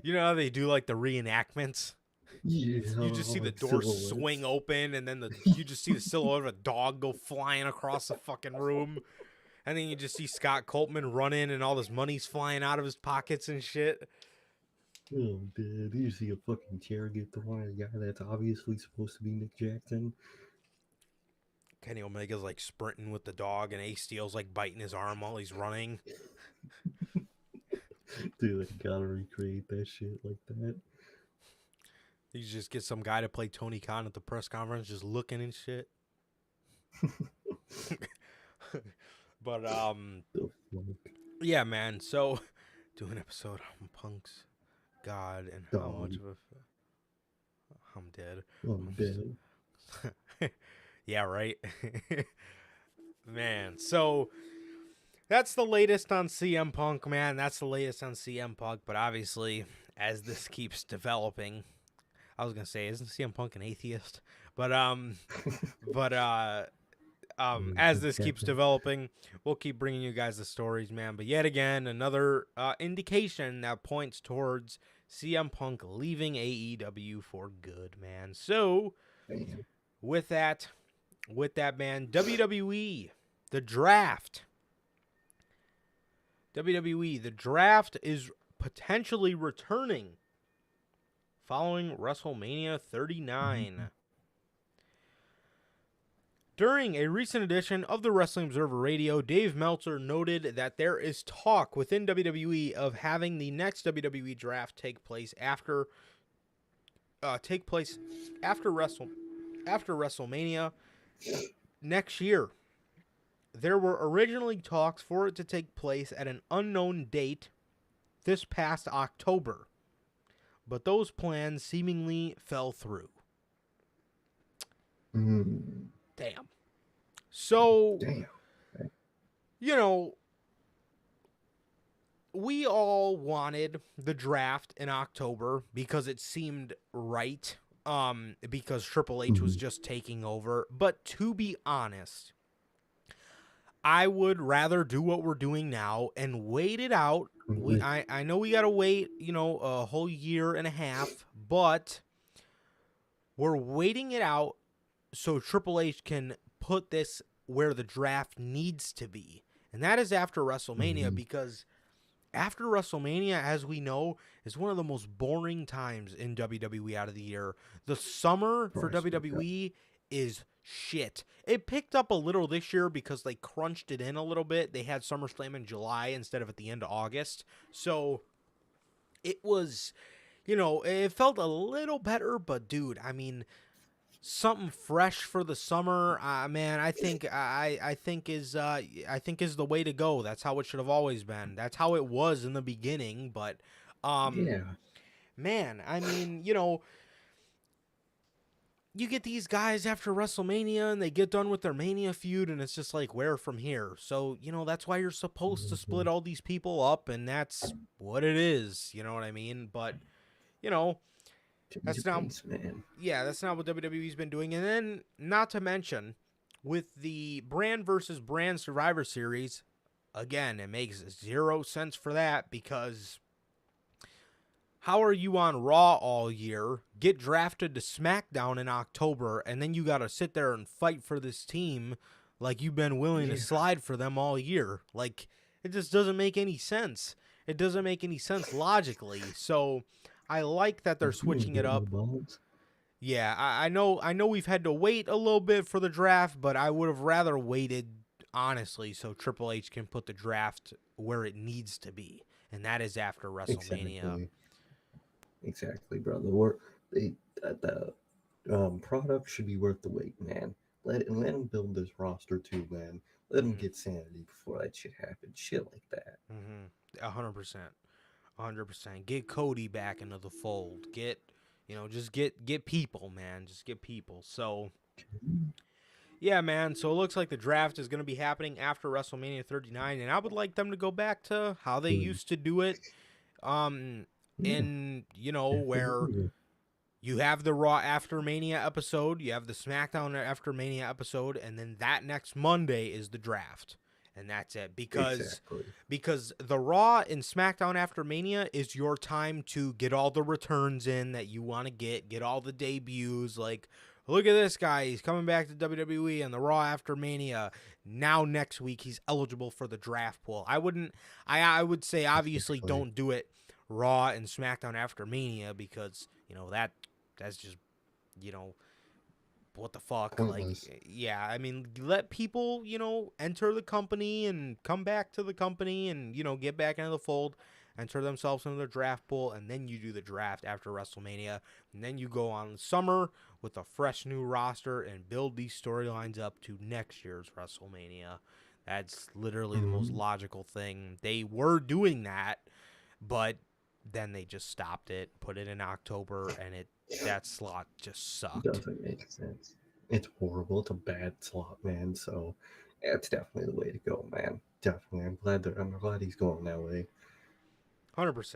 You know how they do like the reenactments? Yeah, You just see the like door silhouettes. swing open, and then you just see the silhouette of a dog go flying across the fucking room. And then you just see Scott Coltman run in, and all this money's flying out of his pockets and shit. Oh, dude, you see a fucking chair get thrown at a guy that's obviously supposed to be Nick Jackson. Kenny Omega's like sprinting with the dog, and Ace Steel's like biting his arm while he's running. Dude, I gotta recreate that shit like that. You just get some guy to play Tony Khan at the press conference, just looking and shit. But The fuck? yeah, man. So do an episode on Punk's God and how Dog. much of a I'm dead. I'm dead. Yeah, right. Man, so that's the latest on CM Punk, man. That's the latest on CM Punk. But obviously, as this keeps developing, I was gonna say, isn't CM Punk an atheist? But as this keeps developing, we'll keep bringing you guys the stories, man. But yet again, another indication that points towards CM Punk leaving AEW for good, man. So, with that, man, WWE, the draft. WWE, the draft is potentially returning following WrestleMania 39. During a recent edition of the Wrestling Observer Radio, Dave Meltzer noted that there is talk within WWE of having the next WWE draft take place after WrestleMania next year. There were originally talks for it to take place at an unknown date this past October, but those plans seemingly fell through. Damn. So, you know, we all wanted the draft in October because it seemed right, because Triple H was just taking over. But to be honest, I would rather do what we're doing now and wait it out. I know we got to wait, a whole year and a half, but we're waiting it out so Triple H can put this where the draft needs to be. And that is after WrestleMania, because after WrestleMania, as we know, is one of the most boring times in WWE out of the year. The summer for WWE is shit. It picked up a little this year because they crunched it in a little bit. They had SummerSlam in July instead of at the end of August. So it was, it felt a little better, but dude, I mean, something fresh for the summer, man. I think is the way to go. That's how it should have always been. That's how it was in the beginning. But, man, I mean, you get these guys after WrestleMania and they get done with their Mania feud, and it's just like, where from here? So, that's why you're supposed to split all these people up, and that's what it is. You know what I mean? But, that's not what WWE's been doing. And then, not to mention, with the brand versus brand Survivor Series, again, it makes zero sense for that, because how are you on Raw all year, get drafted to SmackDown in October, and then you got to sit there and fight for this team like you've been willing to slide for them all year? Like, it just doesn't make any sense. It doesn't make any sense logically. So I like that they're switching it up. Yeah, I know we've had to wait a little bit for the draft, but I would have rather waited, honestly, so Triple H can put the draft where it needs to be, and that is after WrestleMania. Exactly, bro. The product should be worth the wait, man. Let him build this roster too, man. Let him get sanity before that shit happens. Shit like that. 100%. 100%. Get Cody back into the fold. Just get people, man. Just get people. So, yeah, man. So it looks like the draft is going to be happening after WrestleMania 39, and I would like them to go back to how they used to do it. Where you have the Raw After Mania episode, you have the SmackDown After Mania episode, and then that next Monday is the draft. And that's it. Because the Raw and SmackDown After Mania is your time to get all the returns in that you want to get all the debuts. Like, look at this guy. He's coming back to WWE and the Raw After Mania. Now next week he's eligible for the draft pool. I would say obviously don't do it Raw and SmackDown After Mania, because, that's just, what the fuck? Pointless. Like, yeah, I mean, let people, enter the company and come back to the company and, get back into the fold, enter themselves into the draft pool, and then you do the draft after WrestleMania. And then you go on the summer with a fresh new roster and build these storylines up to next year's WrestleMania. That's literally the most logical thing. They were doing that, but then they just stopped it, put it in October, and that slot just sucked. Doesn't make sense. It's horrible. It's a bad slot, man. So it's definitely the way to go, man. Definitely. I'm glad he's going that way. 100%.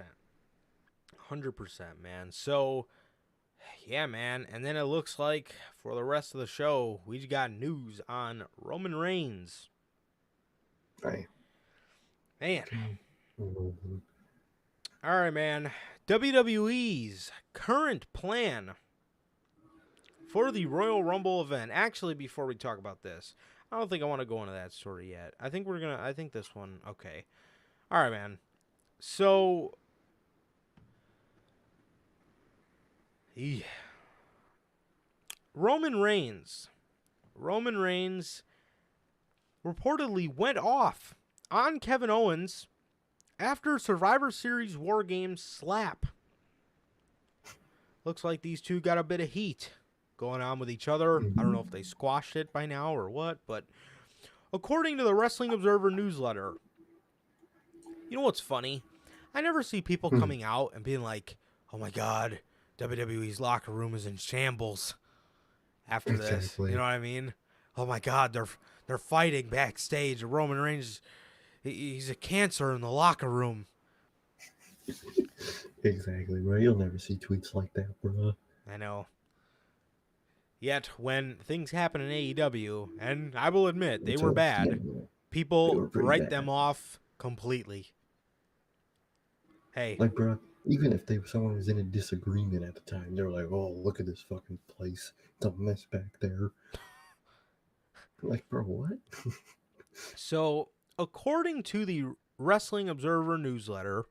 100%, man. So, yeah, man. And then it looks like for the rest of the show, we just got news on Roman Reigns. Right. Man. Mhm. All right, man. WWE's current plan for the Royal Rumble event. Actually, before we talk about this, I don't think I want to go into that story yet. I think this one, okay. All right, man. So, yeah. Roman Reigns reportedly went off on Kevin Owens after Survivor Series War Games slap. Looks like these two got a bit of heat going on with each other. I don't know if they squashed it by now or what, but according to the Wrestling Observer newsletter, you know what's funny? I never see people coming out and being like, "Oh my God, WWE's locker room is in shambles." After this, Exactly. you know what I mean? Oh my God, they're fighting backstage. Roman Reigns, he's a cancer in the locker room. Exactly, right? You'll never see tweets like that, bro. I know. Yet when things happen in AEW, and I will admit they were bad, They people were pretty write them bad. off completely. Hey, Like, bro, even if someone was in a disagreement at the time, they were like, "Oh, look at this fucking place. It's a mess back there." Like, bro, what? so according to the Wrestling Observer newsletter,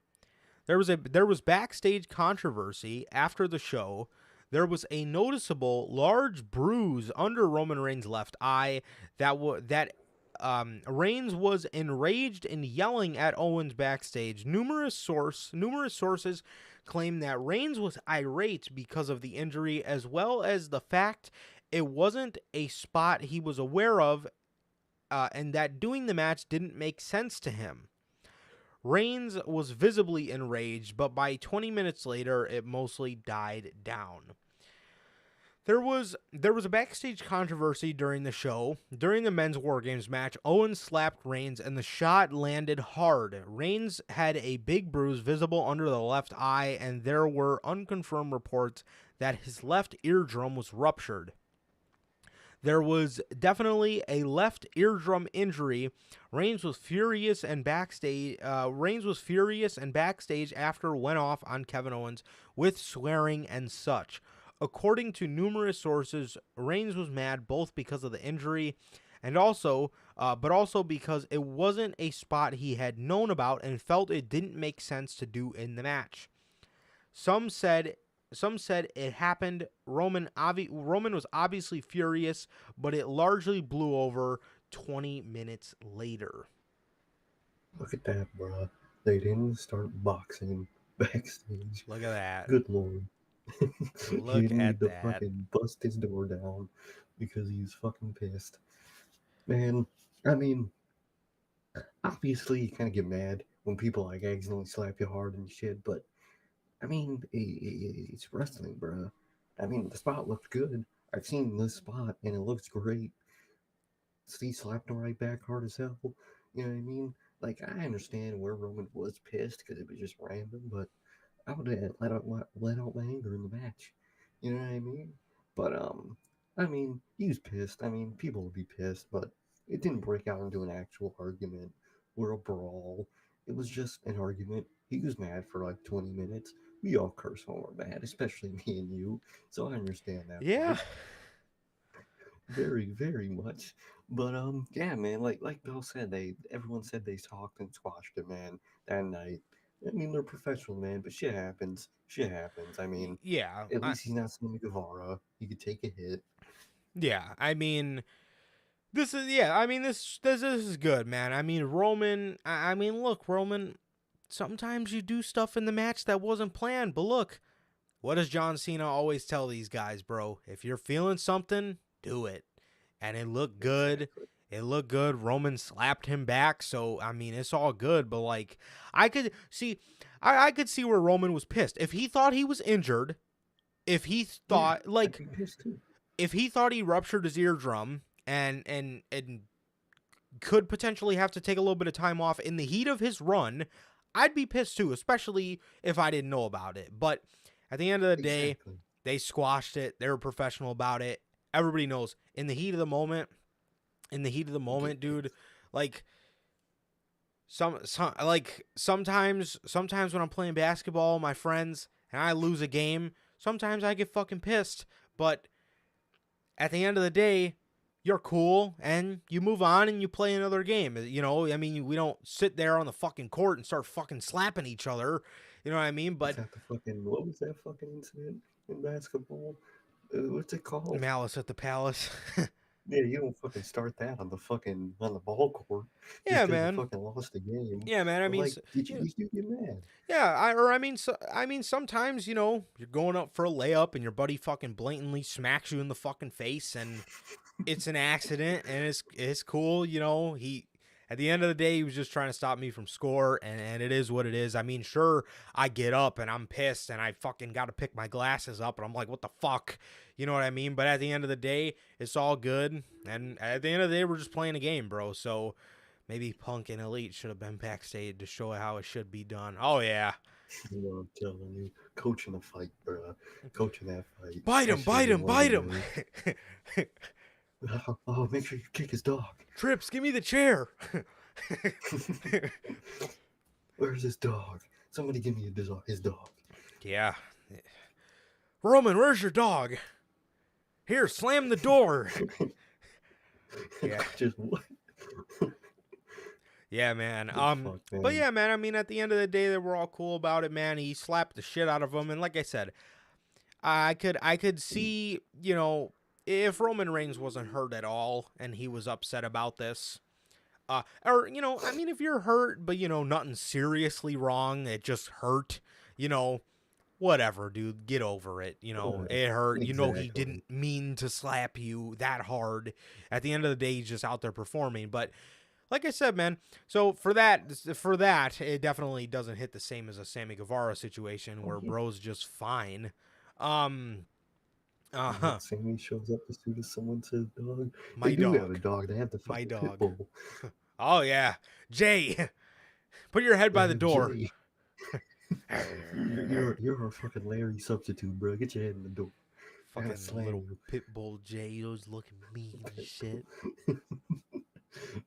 there was backstage controversy after the show. There was a noticeable large bruise under Roman Reigns' left eye that Reigns was enraged and yelling at Owens backstage. Numerous sources claim that Reigns was irate because of the injury, as well as the fact it wasn't a spot he was aware of, and that doing the match didn't make sense to him. Reigns was visibly enraged, but by 20 minutes later, it mostly died down. There was a backstage controversy during the show. During the men's War Games match, Owens slapped Reigns and the shot landed hard. Reigns had a big bruise visible under the left eye, and there were unconfirmed reports that his left eardrum was ruptured. There was definitely a left eardrum injury. Reigns was furious and backstage after went off on Kevin Owens with swearing and such. According to numerous sources, Reigns was mad both because of the injury and also because it wasn't a spot he had known about and felt it didn't make sense to do in the match. Some said it happened. Roman was obviously furious, but it largely blew over 20 minutes later. Look at that, bro. They didn't start boxing backstage. Look at that. Good lord. He Look didn't at need to that. fucking bust his door down because he was fucking pissed. Man, I mean, obviously you kind of get mad when people like accidentally slap you hard and shit, but I mean, it's wrestling, bro. I mean, the spot looked good. I've seen this spot and it looks great. See, slapped him right back hard as hell. You know what I mean? Like, I understand where Roman was pissed because it was just random, but I would have let out my anger in the match. You know what I mean? But I mean, he was pissed. I mean, people would be pissed, but it didn't break out into an actual argument or a brawl. It was just an argument. He was mad for like 20 minutes. We all curse when we're mad, especially me and you. So I understand that Yeah. part very, very much. But yeah, man. Like Bill said, everyone said they talked and squashed it, man, that night. I mean, they're professional, man, but shit happens. Shit happens. I mean, Yeah. at least he's not Sammy Guevara. He could take a hit. Yeah, I mean, this is this is good, man. I mean, Roman. I mean, look, Roman. Sometimes you do stuff in the match that wasn't planned, but look, what does John Cena always tell these guys, bro? If you're feeling something, do it. And it looked good. Exactly. It looked good. Roman slapped him back, so I mean, it's all good. But like, I could see, I could see where Roman was pissed if he thought he was injured. If he thought I'd be pissed too. if he thought he ruptured his eardrum and could potentially have to take a little bit of time off in the heat of his run, I'd be pissed too, especially if I didn't know about it. But at the end of the day, Exactly. they squashed it. They were professional about it. Everybody knows in the heat of the moment, dude, like sometimes when I'm playing basketball, my friends, and I lose a game, sometimes I get fucking pissed. But at the end of the day, you're cool and you move on and you play another game. You know, I mean, we don't sit there on the fucking court and start fucking slapping each other. You know what I mean? But What was that fucking incident in basketball? What's it called? Malice at the Palace. Yeah, you don't fucking start that on the ball court. Yeah, Just 'cause man. You fucking lost the game. Yeah, man. I But, mean, like, did you get mad? yeah. I mean, sometimes you know you're going up for a layup and your buddy fucking blatantly smacks you in the fucking face, and it's an accident, and it's cool. You know, at the end of the day, he was just trying to stop me from score, and it is what it is. I mean, sure, I get up and I'm pissed, and I fucking got to pick my glasses up, and I'm like, what the fuck? You know what I mean? But at the end of the day, it's all good. And at the end of the day, we're just playing a game, bro. So maybe Punk and Elite should have been backstage to show how it should be done. Oh, yeah. You know, I'm telling you, coaching the fight, bro. Coaching that fight. Bite him, That bite shit him, is bite one him. of those- Oh, make sure you kick his dog. Trips, give me the chair. Where's his dog? Somebody give me his dog. Yeah. Roman, where's your dog? Here, slam the door. Yeah. Just what? Yeah, man. Fuck, man. But yeah, man, I mean, at the end of the day, they were all cool about it, man. He slapped the shit out of him, and like I said, I could see, you know, if Roman Reigns wasn't hurt at all and he was upset about this, or, you know, I mean, if you're hurt, but, you know, nothing seriously wrong, it just hurt, you know, whatever, dude, get over it. You know, it hurt. You know, he Exactly. didn't mean to slap you that hard. At the end of the day, he's just out there performing. But like I said, man, so for that, it definitely doesn't hit the same as a Sammy Guevara situation where bro's just fine. Sammy shows up as soon as someone says dog. My They do dog. have a dog. They have the My fucking dog. pit bull. Oh yeah, Jay, put your head by the door. Jay, you're a fucking Larry substitute, bro. Get your head in the door. Fucking slam little you. pit bull Jay, he was looking mean and shit.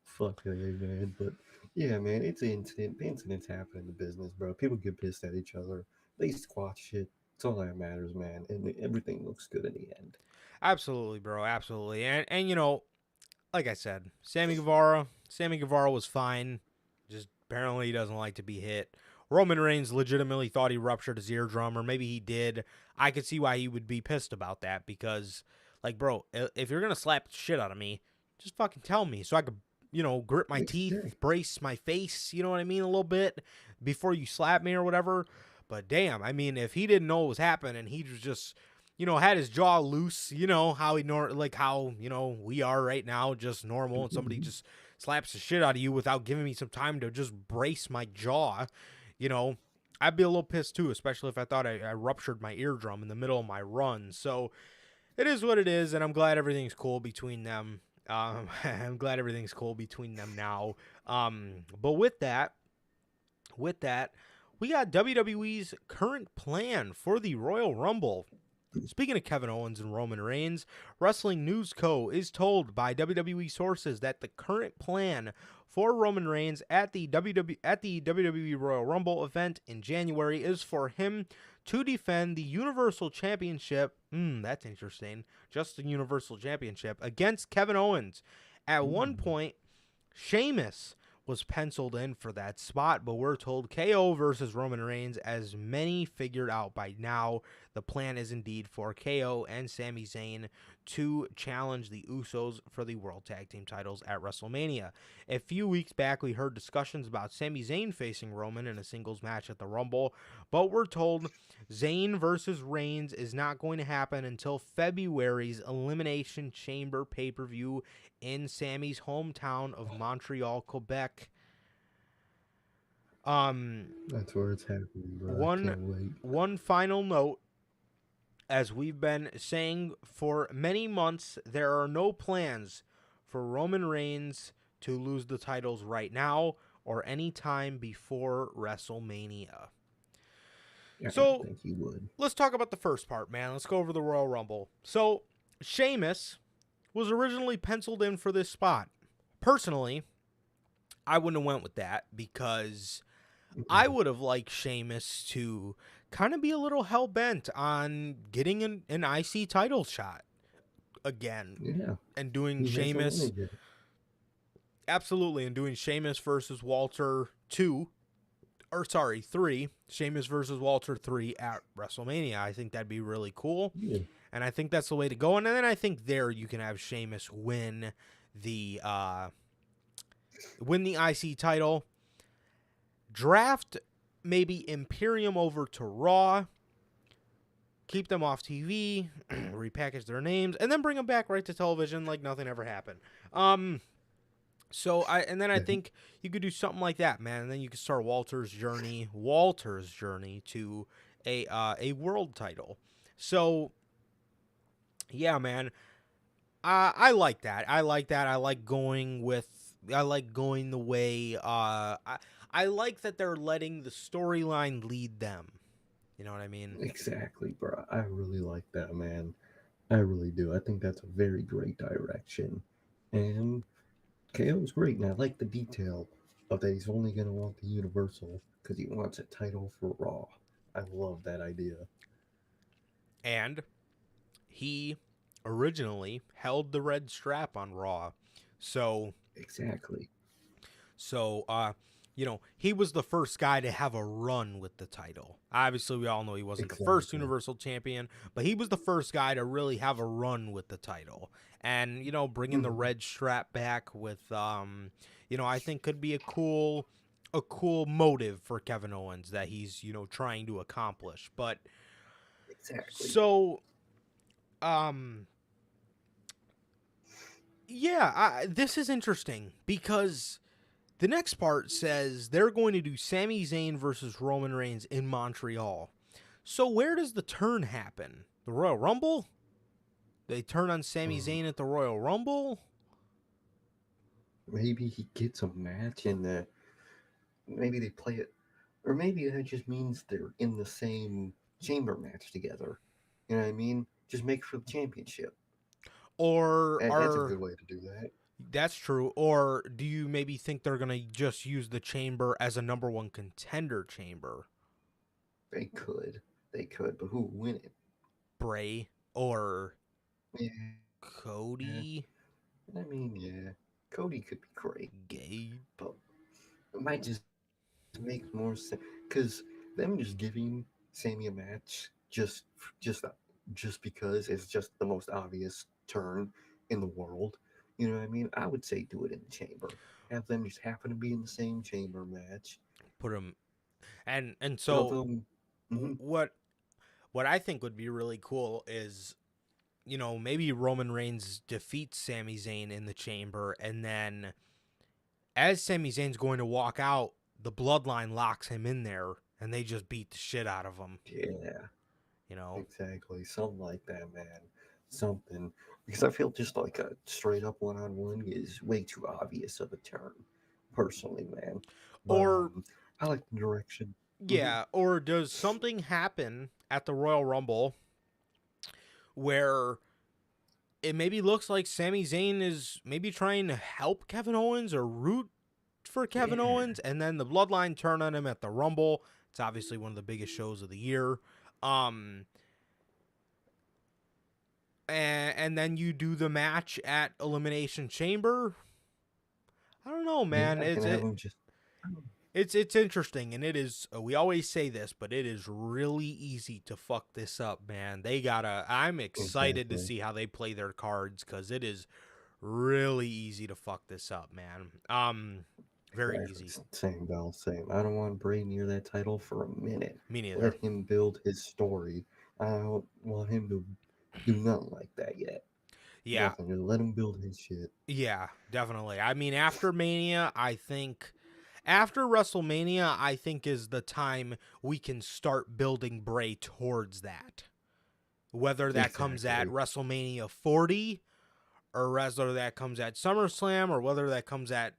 Fuck yeah, man. But yeah, man, it's an incident. Incidents happen in the business, bro. People get pissed at each other. They squash shit. It's all that matters, man. And everything looks good in the end. Absolutely, bro. Absolutely. And you know, like I said, Sammy Guevara was fine. Just apparently he doesn't like to be hit. Roman Reigns legitimately thought he ruptured his eardrum, or maybe he did. I could see why he would be pissed about that because, like, bro, if you're going to slap the shit out of me, just fucking tell me so I could, you know, grit my teeth, brace my face, you know what I mean, a little bit before you slap me or whatever. But damn, I mean, if he didn't know what was happening, he was just, you know, had his jaw loose, you know, how you know, we are right now, just normal, and somebody just slaps the shit out of you without giving me some time to just brace my jaw, you know, I'd be a little pissed too, especially if I thought I ruptured my eardrum in the middle of my run. So it is what it is, and I'm glad everything's cool between them. I'm glad everything's cool between them now. But with that, we got WWE's current plan for the Royal Rumble. Speaking of Kevin Owens and Roman Reigns, Wrestling News Co. is told by WWE sources that the current plan for Roman Reigns at the WWE Royal Rumble event in January is for him to defend the Universal Championship. That's interesting. Just the Universal Championship against Kevin Owens. At one point, Sheamus was penciled in for that spot, but we're told KO versus Roman Reigns, as many figured out by now. the plan is indeed for KO and Sami Zayn to challenge the Usos for the World Tag Team titles at WrestleMania. A few weeks back, we heard discussions about Sami Zayn facing Roman in a singles match at the Rumble, but we're told Zayn versus Reigns is not going to happen until February's Elimination Chamber pay-per-view in Sami's hometown of Montreal, Quebec. That's where it's happening, bro. I can't wait. One final note. As we've been saying for many months, there are no plans for Roman Reigns to lose the titles right now or any time before WrestleMania. I So, don't think he would. let's talk about the first part, man. Let's go over the Royal Rumble. So, Sheamus was originally penciled in for this spot. Personally, I wouldn't have went with that because I would have liked Sheamus to kind of be a little hell-bent on getting an IC title shot again. Yeah. And doing He hasn't Sheamus. won it yet. Absolutely. And doing Sheamus versus Walter 3. Sheamus versus Walter 3 at WrestleMania. I think that'd be really cool. Yeah. And I think that's the way to go. And then I think there you can have Sheamus win the IC title. Draft maybe Imperium over to Raw. Keep them off TV. Repackage their names. And then bring them back right to television like nothing ever happened. I think you could do something like that, man. And then you could start Walter's journey to a world title. So, yeah, man. I like that. I like going the way. I like that they're letting the storyline lead them. You know what I mean? Exactly, bro. I really like that, man. I really do. I think that's a very great direction. And KO's great, and I like the detail of that he's only going to want the Universal because he wants a title for Raw. I love that idea. And he originally held the red strap on Raw. So Exactly. So, he was the first guy to have a run with the title. Obviously, we all know he wasn't the first Universal Champion, but he was the first guy to really have a run with the title. And, bringing the red strap back with, I think could be a cool motive for Kevin Owens that he's, trying to accomplish. But, Exactly. so, this is interesting because the next part says they're going to do Sami Zayn versus Roman Reigns in Montreal. So where does the turn happen? The Royal Rumble? They turn on Sami Zayn at the Royal Rumble? Maybe he gets a match and maybe they play it, or maybe that just means they're in the same chamber match together. You know what I mean? Just make for the championship. Or That's a good way to do that. That's true. Or do you maybe think they're going to just use the chamber as a number one contender chamber? They could, but who would win it? Bray or Yeah. Cody? I mean, yeah, Cody could be great, but it might just make more sense because them just giving Sammy a match just because it's just the most obvious turn in the world. You know what I mean? I would say do it in the chamber. Have them just happen to be in the same chamber match. Put them, and so what I think would be really cool is, maybe Roman Reigns defeats Sami Zayn in the chamber, and then as Sami Zayn's going to walk out, the Bloodline locks him in there, and they just beat the shit out of him. Yeah. Exactly. Something like that, man. Something. Because I feel just like a straight up one-on-one is way too obvious of a turn, personally, man. But, or I like the direction. Yeah, or does something happen at the Royal Rumble where it maybe looks like Sami Zayn is maybe trying to help Kevin Owens or root for Kevin Owens, and then the Bloodline turn on him at the Rumble. It's obviously one of the biggest shows of the year. And then you do the match at Elimination Chamber. I don't know, man. it's interesting, and it is. We always say this, but it is really easy to fuck this up, man. They gotta. I'm excited to Exactly. see how they play their cards because it is really easy to fuck this up, man. Very Exactly. easy. Same, Bell. Same. I don't want Bray near that title for a minute. Me neither. Let him build his story. I don't want him to do nothing like that yet. Yeah, Nothing. Just let him build his shit. yeah, definitely. I mean, after Mania, I think. After WrestleMania, I think is the time we can start building Bray towards that. Whether that comes at Exactly. WrestleMania 40 or whether that comes at SummerSlam or whether that comes at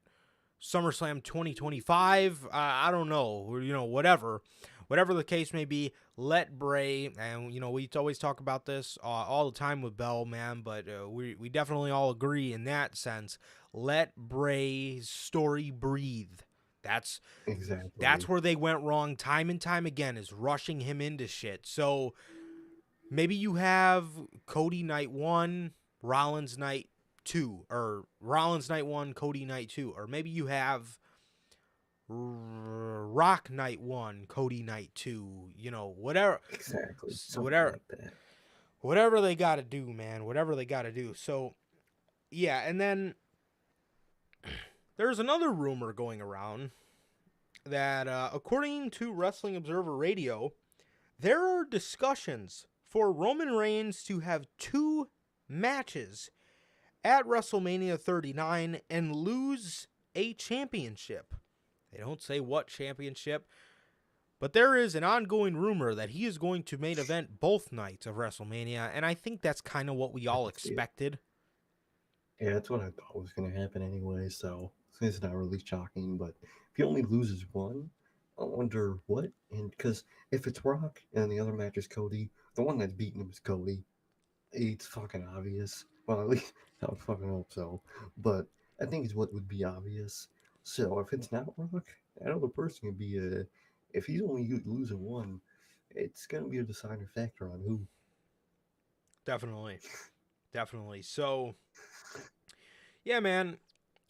SummerSlam 2025, I don't know. You know, whatever the case may be, let Bray, and you know, we always talk about this all the time with Bell, man, but we definitely all agree in that sense. Let Bray's story breathe. That's Exactly. where they went wrong time and time again, is rushing him into shit. So maybe you have Cody night 1, Rollins night 2, or Rollins night 1, Cody night 2, or maybe you have Rock night 1, Cody night 2, you know, whatever Exactly. Something whatever like that. whatever they got to do, man, whatever they got to do. So, yeah, and then there's another rumor going around that according to Wrestling Observer Radio, there are discussions for Roman Reigns to have 2 matches at WrestleMania 39 and lose a championship. They don't say what championship, but there is an ongoing rumor that he is going to main event both nights of WrestleMania, and I think that's kind of what we I all can see it. expected. Yeah, that's what I thought was going to happen anyway, so it's not really shocking. But if he only loses one, I wonder what. And because if it's Rock and the other match is Cody, the one that's beating him is Cody. It's fucking obvious. Well, at least I would fucking hope so. But I think it's what would be obvious. So if it's not Rock, that other person could be a. If he's only losing one, it's going to be a deciding factor on who. Definitely. Definitely. So, yeah, man,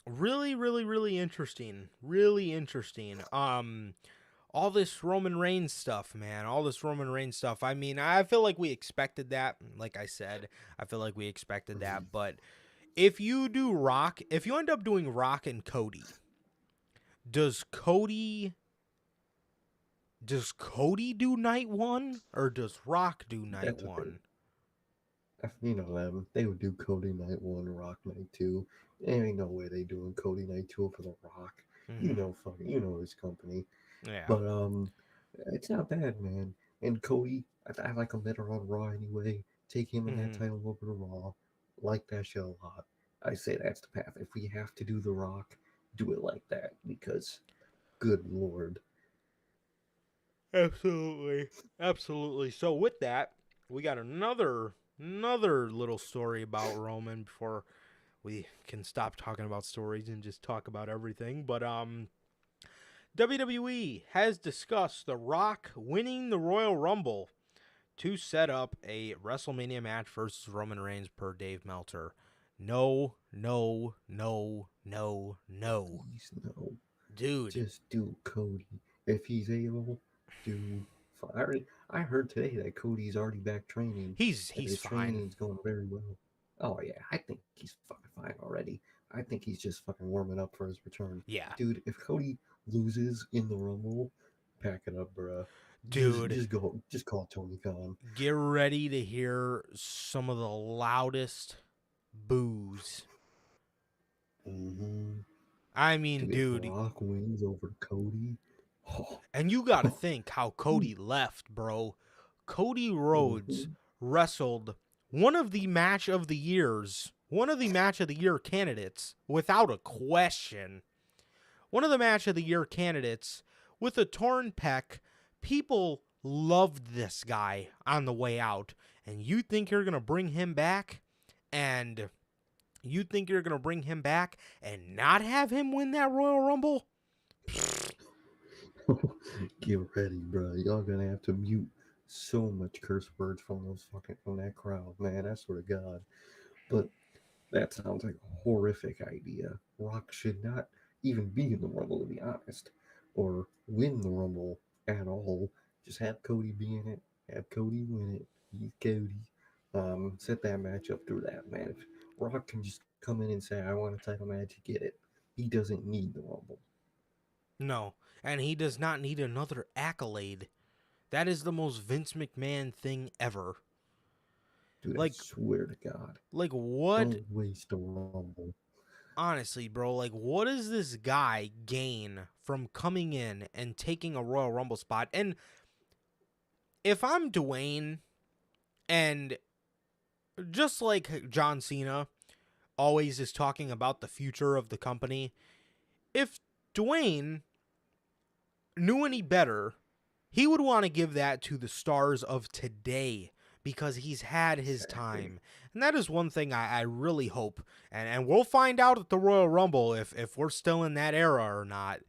really, really, really interesting. Really interesting. All this Roman Reigns stuff, man. All this Roman Reigns stuff. I mean, I feel like we expected that. Like I said, I feel like we expected that. But if you do Rock, if you end up doing Rock and Cody, does Cody do night 1 or does Rock do night That's what they. 1? You know them. They would do Cody Night 1, Rock Night 2. There ain't no way they doing Cody Night 2 for The Rock. You Mm-hmm. know, fucking, you know his company. Yeah. But it's not bad, man. And Cody, I like him better on Raw anyway. Take him and that Mm-hmm. title over to Raw. Like that show a lot. I say that's the path. If we have to do The Rock, do it like that because, good lord. Absolutely. Absolutely. So with that, we got another little story about Roman before we can stop talking about stories and just talk about everything. But WWE has discussed The Rock winning the Royal Rumble to set up a WrestleMania match versus Roman Reigns per Dave Meltzer. No, no, no, no, no. Please no. Dude, Just do Cody. If he's able, do. I heard today that Cody's already back training, and he's his fine. training's going very well. Oh yeah, I think he's fucking fine already. I think he's just fucking warming up for his return. Yeah. Dude, if Cody loses in the Rumble, pack it up, bruh. Dude, Just call Tony Khan. get ready to hear some of the loudest boos. Mm-hmm. I mean, Dude, if dude, Rock wins over Cody, oh, and you got to think how Cody left, bro. Cody mm-hmm. Rhodes wrestled one of the match of the year candidates without a question. One of the match of the year candidates with a torn pec. People loved this guy on the way out, and you think you're going to bring him back and not have him win that Royal Rumble? Get ready, bro. Y'all gonna have to mute so much curse words from that crowd, man. I swear to God. But that sounds like a horrific idea. Rock should not even be in the Rumble, to be honest. or win the Rumble at all. Just have Cody be in it. Have Cody win it. He's Cody. Set that match up through that, man. If Rock can just come in and say, I want a title match, get it. He doesn't need the Rumble. No, and he does not need another accolade. That is the most Vince McMahon thing ever. Dude, Like, I swear to God. Like, what? Don't waste a Rumble. Honestly, bro, like, what does this guy gain from coming in and taking a Royal Rumble spot? And if I'm Dwayne, and just like John Cena always is talking about the future of the company, if Dwayne knew any better, he would want to give that to the stars of today because he's had his time. And that is one thing I really hope. And we'll find out at the Royal Rumble if we're still in that era or not.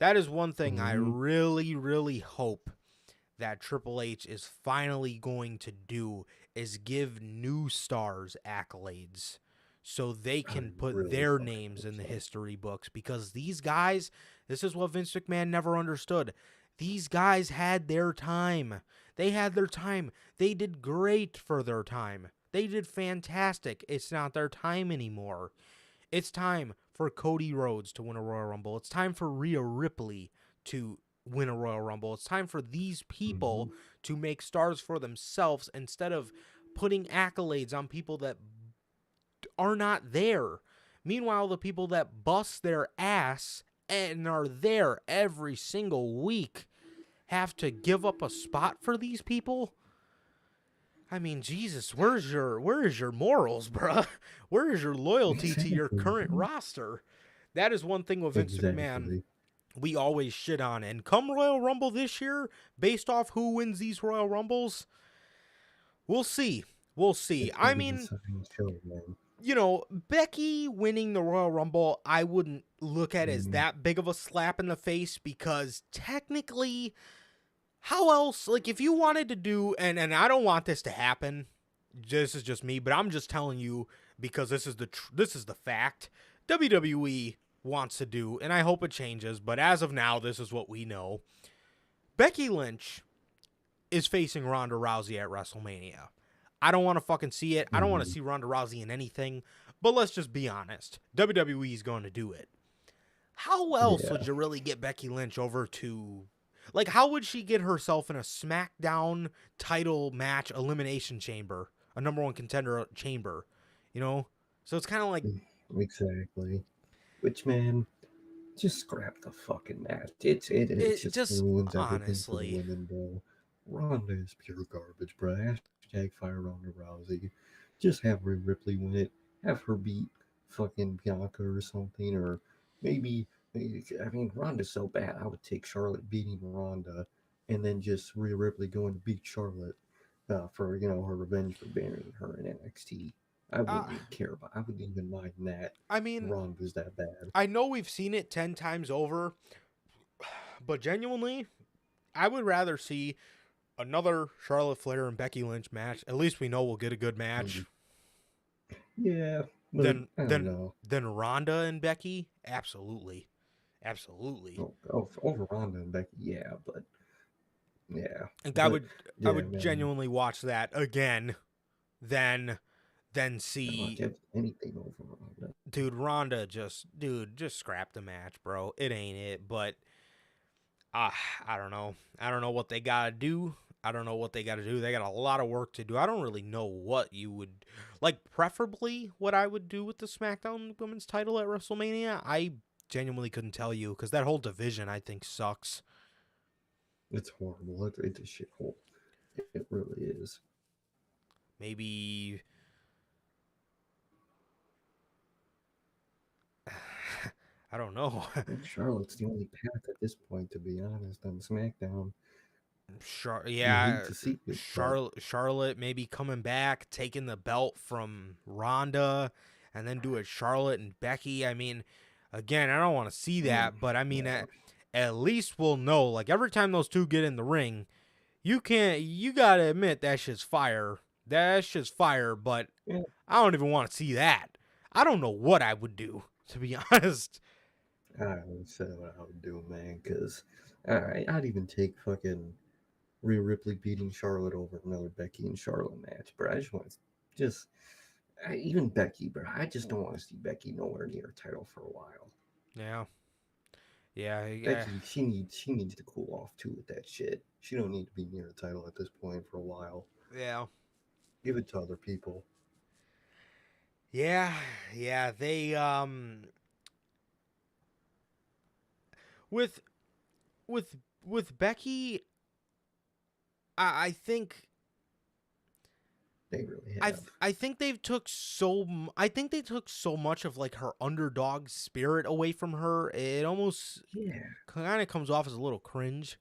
That is one thing I really, really hope that Triple H is finally going to do, is give new stars accolades so they can put their names in the history books. Because these guys, this is what Vince McMahon never understood. These guys had their time. They had their time. They did great for their time. They did fantastic. It's not their time anymore. It's time for Cody Rhodes to win a Royal Rumble. It's time for Rhea Ripley to win a Royal Rumble. It's time for these people to make stars for themselves instead of putting accolades on people that are not there. Meanwhile, the people that bust their ass and are there every single week have to give up a spot for these people. I mean, Jesus, where is your morals, bruh? Where is your loyalty to your current roster? That is one thing with Vince McMahon we always shit on. And come Royal Rumble this year, based off who wins these Royal Rumbles, we'll see. We'll see. I mean, you know, Becky winning the Royal Rumble, I wouldn't look at as that big of a slap in the face because technically, how else, like if you wanted to do, and I don't want this to happen, this is just me, but I'm just telling you because this is the fact, WWE wants to do, and I hope it changes, but as of now, this is what we know. Becky Lynch is facing Ronda Rousey at WrestleMania. I don't want to fucking see it. I don't want to see Ronda Rousey in anything, but let's just be honest. WWE is going to do it. How else would you really get Becky Lynch over to, like, how would she get herself in a SmackDown title match elimination chamber, a number one contender chamber, you know? So it's kind of like... Exactly. Which, man, just scrap the fucking match. It just ruins honestly everything for the women, bro. Ronda is pure garbage, bro. Hashtag fire Ronda Rousey. Just have Rhea Ripley win it. Have her beat fucking Bianca or something, or maybe I mean, Ronda's so bad. I would take Charlotte beating Ronda, and then just Rhea Ripley going to beat Charlotte for, you know, her revenge for burying her in NXT. I wouldn't even care about. I wouldn't even mind that. I mean, Ronda's that bad. I know we've seen it 10 times over, but genuinely, I would rather see another Charlotte Flair and Becky Lynch match. At least we know we'll get a good match. Yeah. Then Ronda and Becky, absolutely. Over Ronda and Becky, yeah, but yeah. And I would genuinely watch that again. Then see anything over Ronda. Dude, Ronda just scrap the match, bro. It ain't it, but I don't know. I don't know what they gotta do. They got a lot of work to do. I don't really know what you would like. Preferably, what I would do with the SmackDown Women's title at WrestleMania, I genuinely couldn't tell you because that whole division I think sucks. It's horrible. It's a shithole. It really is. Maybe. I don't know. Charlotte's the only path at this point, to be honest, on SmackDown. Charlotte maybe coming back, taking the belt from Ronda, and then do it Charlotte and Becky. I mean, again, I don't want to see that, but I mean, at least we'll know. Like every time those two get in the ring, you gotta admit that shit's fire. But I don't even want to see that. I don't know what I would do, to be honest. I would say what I would do, man. Cause, all right, I'd even take fucking Rhea Ripley beating Charlotte over another Becky and Charlotte match, bro. I just want to just even Becky, bro. I just don't want to see Becky nowhere near a title for a while. Yeah. Yeah. Yeah. Becky, she needs to cool off too with that shit. She don't need to be near a title at this point for a while. Yeah. Give it to other people. Yeah. Yeah. They with with with Becky, I think They really have. I think I think they took so much of like her underdog spirit away from her. It almost Yeah, kind of comes off as a little cringe.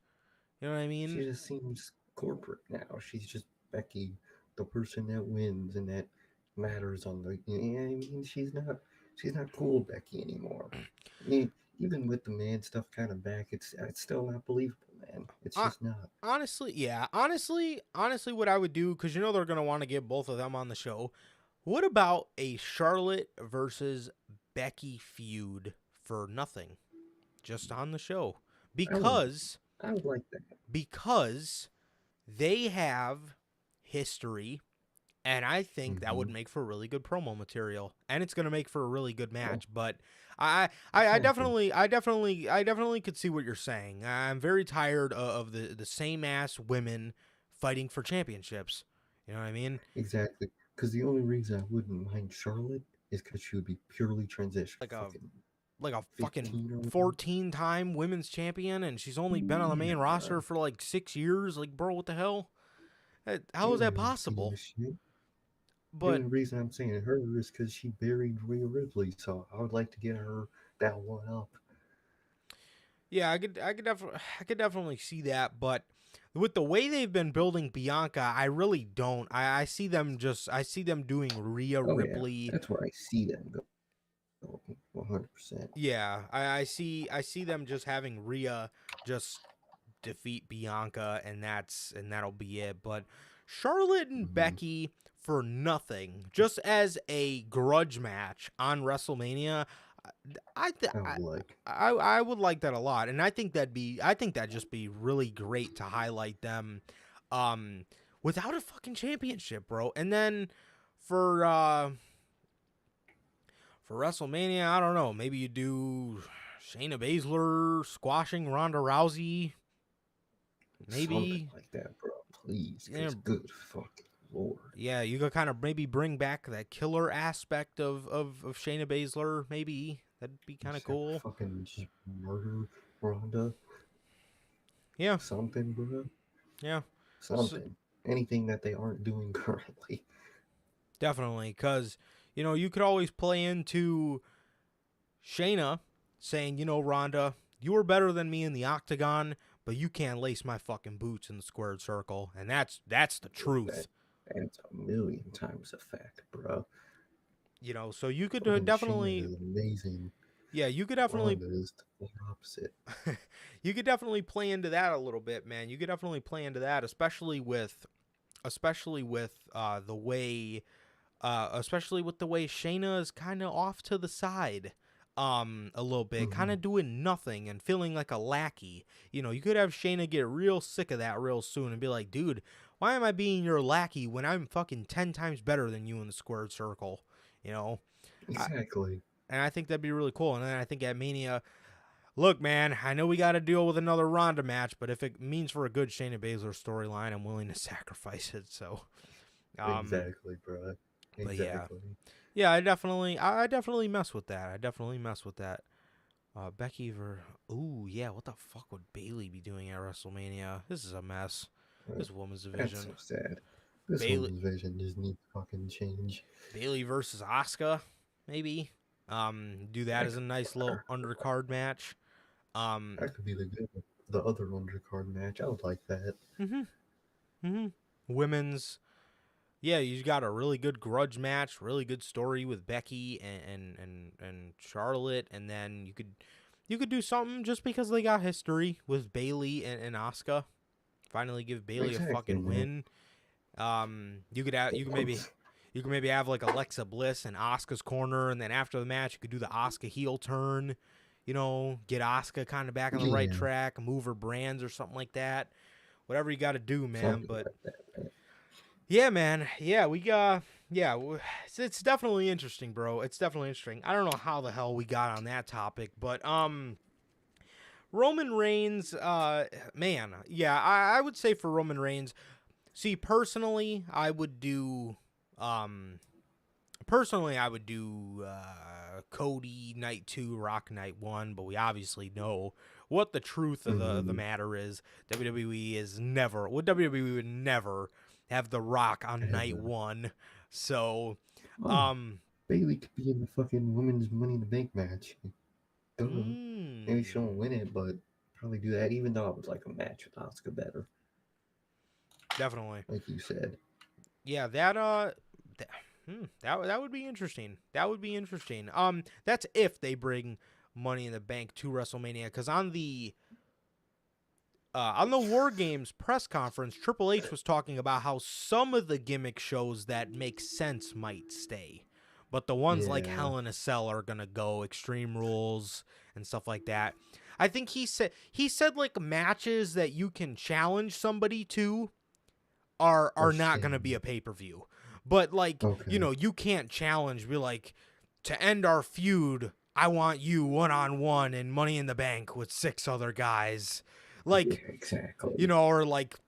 You know what I she mean? just seems corporate now. She's just Becky, the person that wins and that matters on the. You know what I mean, she's not cool Becky anymore. I mean, even with the man stuff kind of back, it's still not believable, man. It's Uh, just not. honestly, yeah. Honestly, what I would do, because you know they're gonna want to get both of them on the show. What about a Charlotte versus Becky feud for nothing, just on the show? I would Because I would like that. because they have history, and I think that would Hmm. make for really good promo material, and it's gonna make for a really good match. But I Exactly. definitely could see what you're saying. I'm very tired of the same ass women fighting for championships. You know what I mean? Exactly. Because the only reason I wouldn't mind Charlotte is because she would be purely transition. Like a Fucking fucking 15 or whatever. 14-time women's champion, and she's only been on the Yeah, main roster bro. for like 6 years. Like, bro, what the hell? How You is that don't even see possible? this shit. The But only reason I'm saying her is because she buried Rhea Ripley, so I would like to get her that one up. yeah, I could definitely see that, but with the way they've been building Bianca, I really don't. I see them doing Rhea Oh yeah, Ripley. that's where I see them go 100%. Yeah, I see them just having Rhea just defeat Bianca, and that'll be it. But Charlotte and Hmm. Becky for nothing, just as a grudge match on WrestleMania. I th- I would like. I would like that a lot, and I think that'd just be really great to highlight them, um, without a fucking championship, bro. And then for uh for WrestleMania, I don't know, maybe you do Shayna Baszler squashing Ronda Rousey, Something maybe. like that, bro. Please, Yeah, because good fucking lord. yeah, you could kind of maybe bring back that killer aspect of Shayna Baszler. Maybe that'd be kind of Just have cool. fucking just murder Ronda. Yeah, Something, bro. yeah. So, Something. Anything that they aren't doing currently. definitely, because you could always play into Shayna saying, Ronda, you were better than me in the octagon, but you can't lace my fucking boots in the squared circle, and that's the That truth. that's a million times a fact, bro. So you could Fucking Shayna definitely, is amazing. yeah, you could definitely, Ronda is the polar opposite. you could definitely play into that a little bit, man. You could definitely play into that, especially with the way especially with the way Shayna is kind of off to the side a little bit, kind Hmm. of doing nothing and feeling like a lackey. You could have Shayna get real sick of that real soon and be like, dude, why am I being your lackey when I'm fucking 10 times better than you in the squared circle? You know, I, Exactly. and I think that'd be really cool. And then I think at Mania, look, man, I know we got to deal with another Ronda match, but if it means for a good Shayna Baszler storyline, I'm willing to sacrifice it. So, um, Exactly, bro. but yeah. Exactly. Yeah, I definitely mess with that. I definitely mess with that. Becky ver. Ooh, yeah. What the fuck would Bailey be doing at WrestleMania? This is a mess. Right. This woman's That's so division. sad. This Bailey woman's vision just needs to fucking change. Bailey versus Asuka, maybe. Do that That as a could nice work. little undercard match. Um, That could be the other undercard match. I would like that. mhm, mhm. Women's. Yeah, you got a really good grudge match, really good story with Becky and Charlotte, and then you could do something just because they got history with Bailey and Asuka. Finally, give Bailey a Exactly, fucking man. win. You could maybe have like Alexa Bliss in Asuka's corner, and then after the match, you could do the Asuka heel turn. get Asuka kind of back on the right track, move her brands or something like that. Whatever you got to do, man. Something But like that, man. yeah, man. Yeah, it's definitely interesting, bro. It's definitely interesting. I don't know how the hell we got on that topic, but Roman Reigns, man, yeah, I would say for Roman Reigns, see, personally, I would do Cody night 2, Rock night 1, but we obviously know what the truth of the matter is. WWE would never have The Rock on night 1. So, Bailey could be in the fucking women's Money in the Bank match. Duh. Maybe she won't win it, but probably do that. Even though I would like a match with Asuka better. Definitely, like you said. Yeah, that would be interesting. That would be interesting. That's if they bring Money in the Bank to WrestleMania, because on the War Games press conference, Triple H was talking about how some of the gimmick shows that make sense might stay, but the ones like Hell in a Cell are gonna go, Extreme Rules and stuff like that. I think he said like matches that you can challenge somebody to are not gonna be a pay-per-view. But like, you can't challenge, be like, to end our feud, I want you one-on-one in Money in the Bank with 6 other guys. Like, exactly. Or like,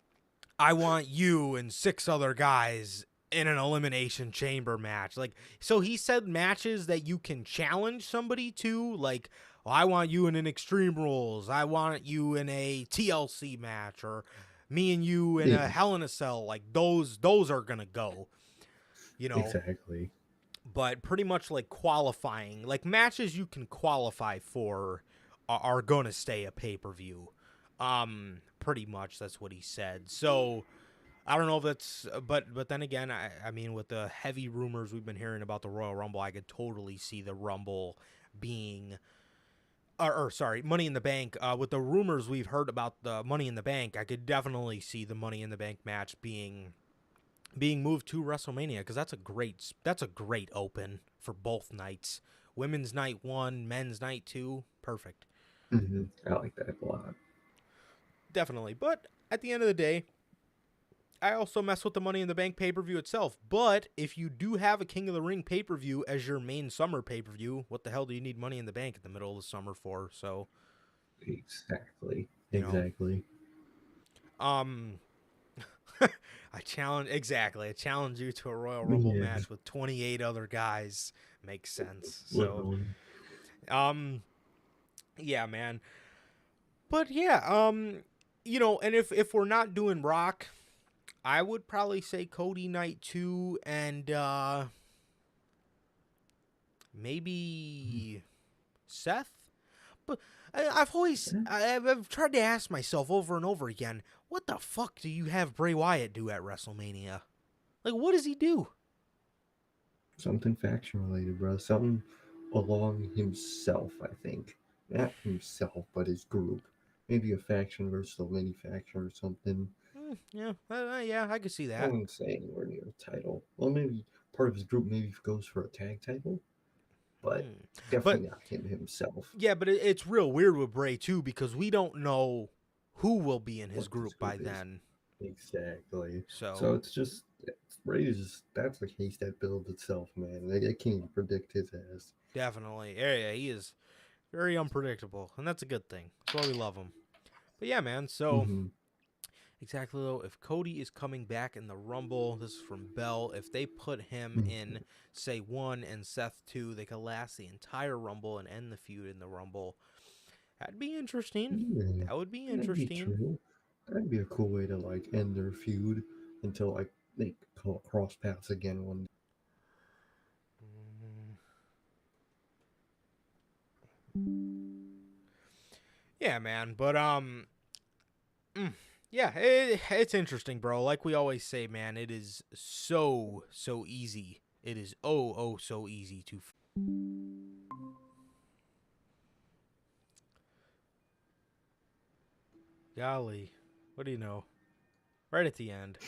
I want you and 6 other guys in an Elimination Chamber match. Like, so he said matches that you can challenge somebody to, like, well, I want you in an Extreme Rules, I want you in a TLC match, or me and you in a Hell in a Cell. Like, those are gonna go. Exactly. But pretty much like qualifying, like matches you can qualify for are going to stay a pay-per-view. Pretty much that's what he said. So I don't know if that's, but then again, I mean, with the heavy rumors we've been hearing about the Royal Rumble, I could totally see the Rumble being, Money in the Bank. With the rumors we've heard about the Money in the Bank, I could definitely see the Money in the Bank match being moved to WrestleMania, because that's a great open for both nights. Women's night 1, men's night 2, perfect. I like that a lot. Definitely. But at the end of the day, I also mess with the Money in the Bank pay-per-view itself. But if you do have a King of the Ring pay-per-view as your main summer pay-per-view, what the hell do you need Money in the Bank in the middle of the summer for? So exactly. I challenge you to a Royal Rumble match with 28 other guys. Makes sense. So, yeah, man. But yeah, and if we're not doing Rock, I would probably say Cody night 2 and maybe Seth. But I've tried to ask myself over and over again, what the fuck do you have Bray Wyatt do at WrestleMania? Like, what does he do? Something faction related, bro. Something along himself, I think. Not himself, but his group. Maybe a faction versus a mini faction or something. Yeah, I could see that. I wouldn't say anywhere near a title. Well, maybe part of his group maybe goes for a tag title. But definitely not him himself. Yeah, but it's real weird with Bray, too, because we don't know who will be in his group by then. Exactly. So it's just, that's the case that builds itself, man. I can't even predict his ass. Definitely. Yeah, he is very unpredictable, and that's a good thing. That's why we love him. But yeah, man, so exactly, though, if Cody is coming back in the Rumble, this is from Bell, if they put him in, say, 1 and Seth 2, they could last the entire Rumble and end the feud in the Rumble. That'd be interesting. Yeah, that would be interesting. That'd be a cool way to, like, end their feud until, like, they cross paths again one day. Yeah, man, but yeah, it's interesting, bro. Like we always say, man, it is so easy. It is so easy to golly, what do you know? Right at the end.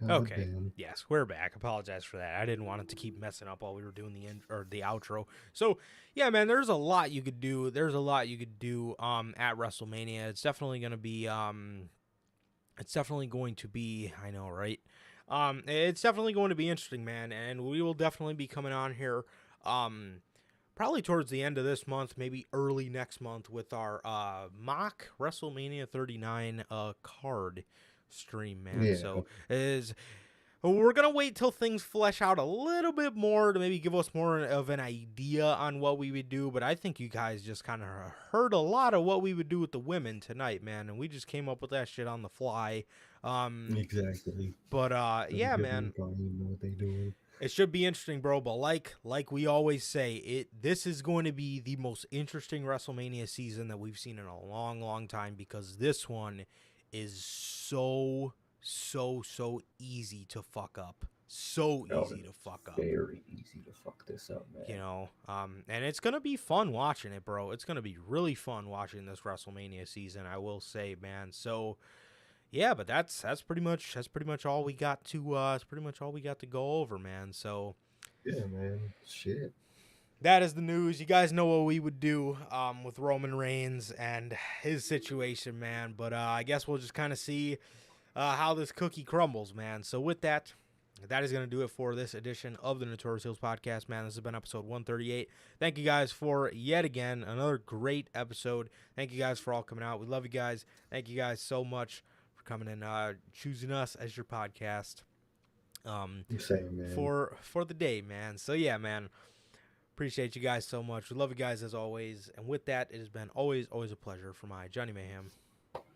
God Okay. damn. Yes, we're back. Apologize for that. I didn't want it to keep messing up while we were doing the outro. So, yeah, man, there's a lot you could do. There's a lot you could do at WrestleMania. It's definitely going to be I know, right? It's definitely going to be interesting, man, and we will definitely be coming on here probably towards the end of this month, maybe early next month with our mock WrestleMania 39 card stream, man. Yeah. So we're going to wait till things flesh out a little bit more to maybe give us more of an idea on what we would do. But I think you guys just kind of heard a lot of what we would do with the women tonight, man. And we just came up with that shit on the fly. Exactly. But yeah, man. Don't even know what they doing. It should be interesting, bro. But like we always say, this is going to be the most interesting WrestleMania season that we've seen in a long, long time, because this one is so easy to fuck up. So easy to fuck up. Very easy to fuck this up, man. You know, and it's gonna be fun watching it, bro. It's gonna be really fun watching this WrestleMania season, I will say, man. So yeah, but that's pretty much all we got to go over, man. So yeah, man. Shit. that is the news. You guys know what we would do with Roman Reigns and his situation, man. But I guess we'll just kind of see how this cookie crumbles, man. So with that is going to do it for this edition of the Notorious Heels podcast, man. This has been episode 138. Thank you guys for yet again another great episode. Thank you guys for all coming out. We love you guys. Thank you guys so much for coming and choosing us as your podcast Same, man. for the day, man. So yeah, man. Appreciate you guys so much. We love you guys as always. And with that, it has been always a pleasure for my Johnny Mayhem.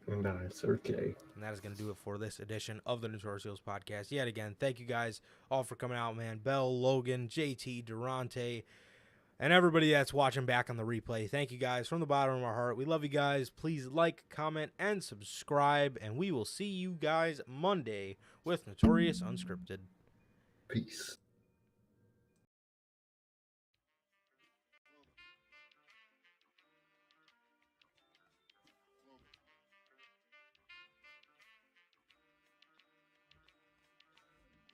And it's okay. And that is going to do it for this edition of the Notorious Heels podcast. Yet again, thank you guys all for coming out, man. Bell, Logan, JT, Durante, and everybody that's watching back on the replay. Thank you guys from the bottom of our heart. We love you guys. Please like, comment, and subscribe. And we will see you guys Monday with Notorious Unscripted. Peace.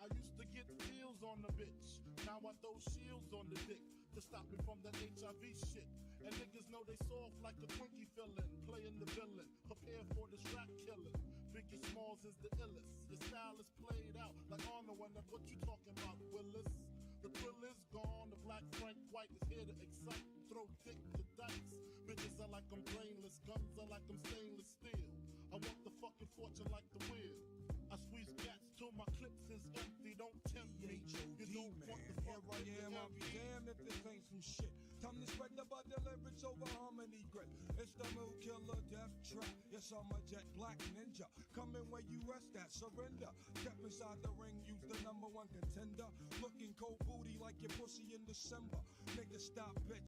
I used to get pills on the bitch. Now I throw shields on the dick to stop me from that HIV shit. And niggas know they soft like a Twinkie fillin', playing the villain, prepare for the strap killing. Biggie Smalls is the illest. Your style is played out like Arnold, and that's what you talking about, Willis. The thrill is gone. The black Frank White is here to excite, throw dick to dice. Bitches are like I'm brainless, guns are like I'm stainless steel. I want the fucking fortune like the wheel. I squeeze cats till my clips is empty. Don't tempt me. You don't want the fuck with the I'll be damned if this ain't some shit. Time to spread the butter lyrics over harmony grip. It's the mood killer death trap. Yes, I'm a jet black ninja. Coming where you rest at, surrender. Step inside the ring, use the #1 contender. Looking cold booty like your pussy in December. Nigga, stop, bitch.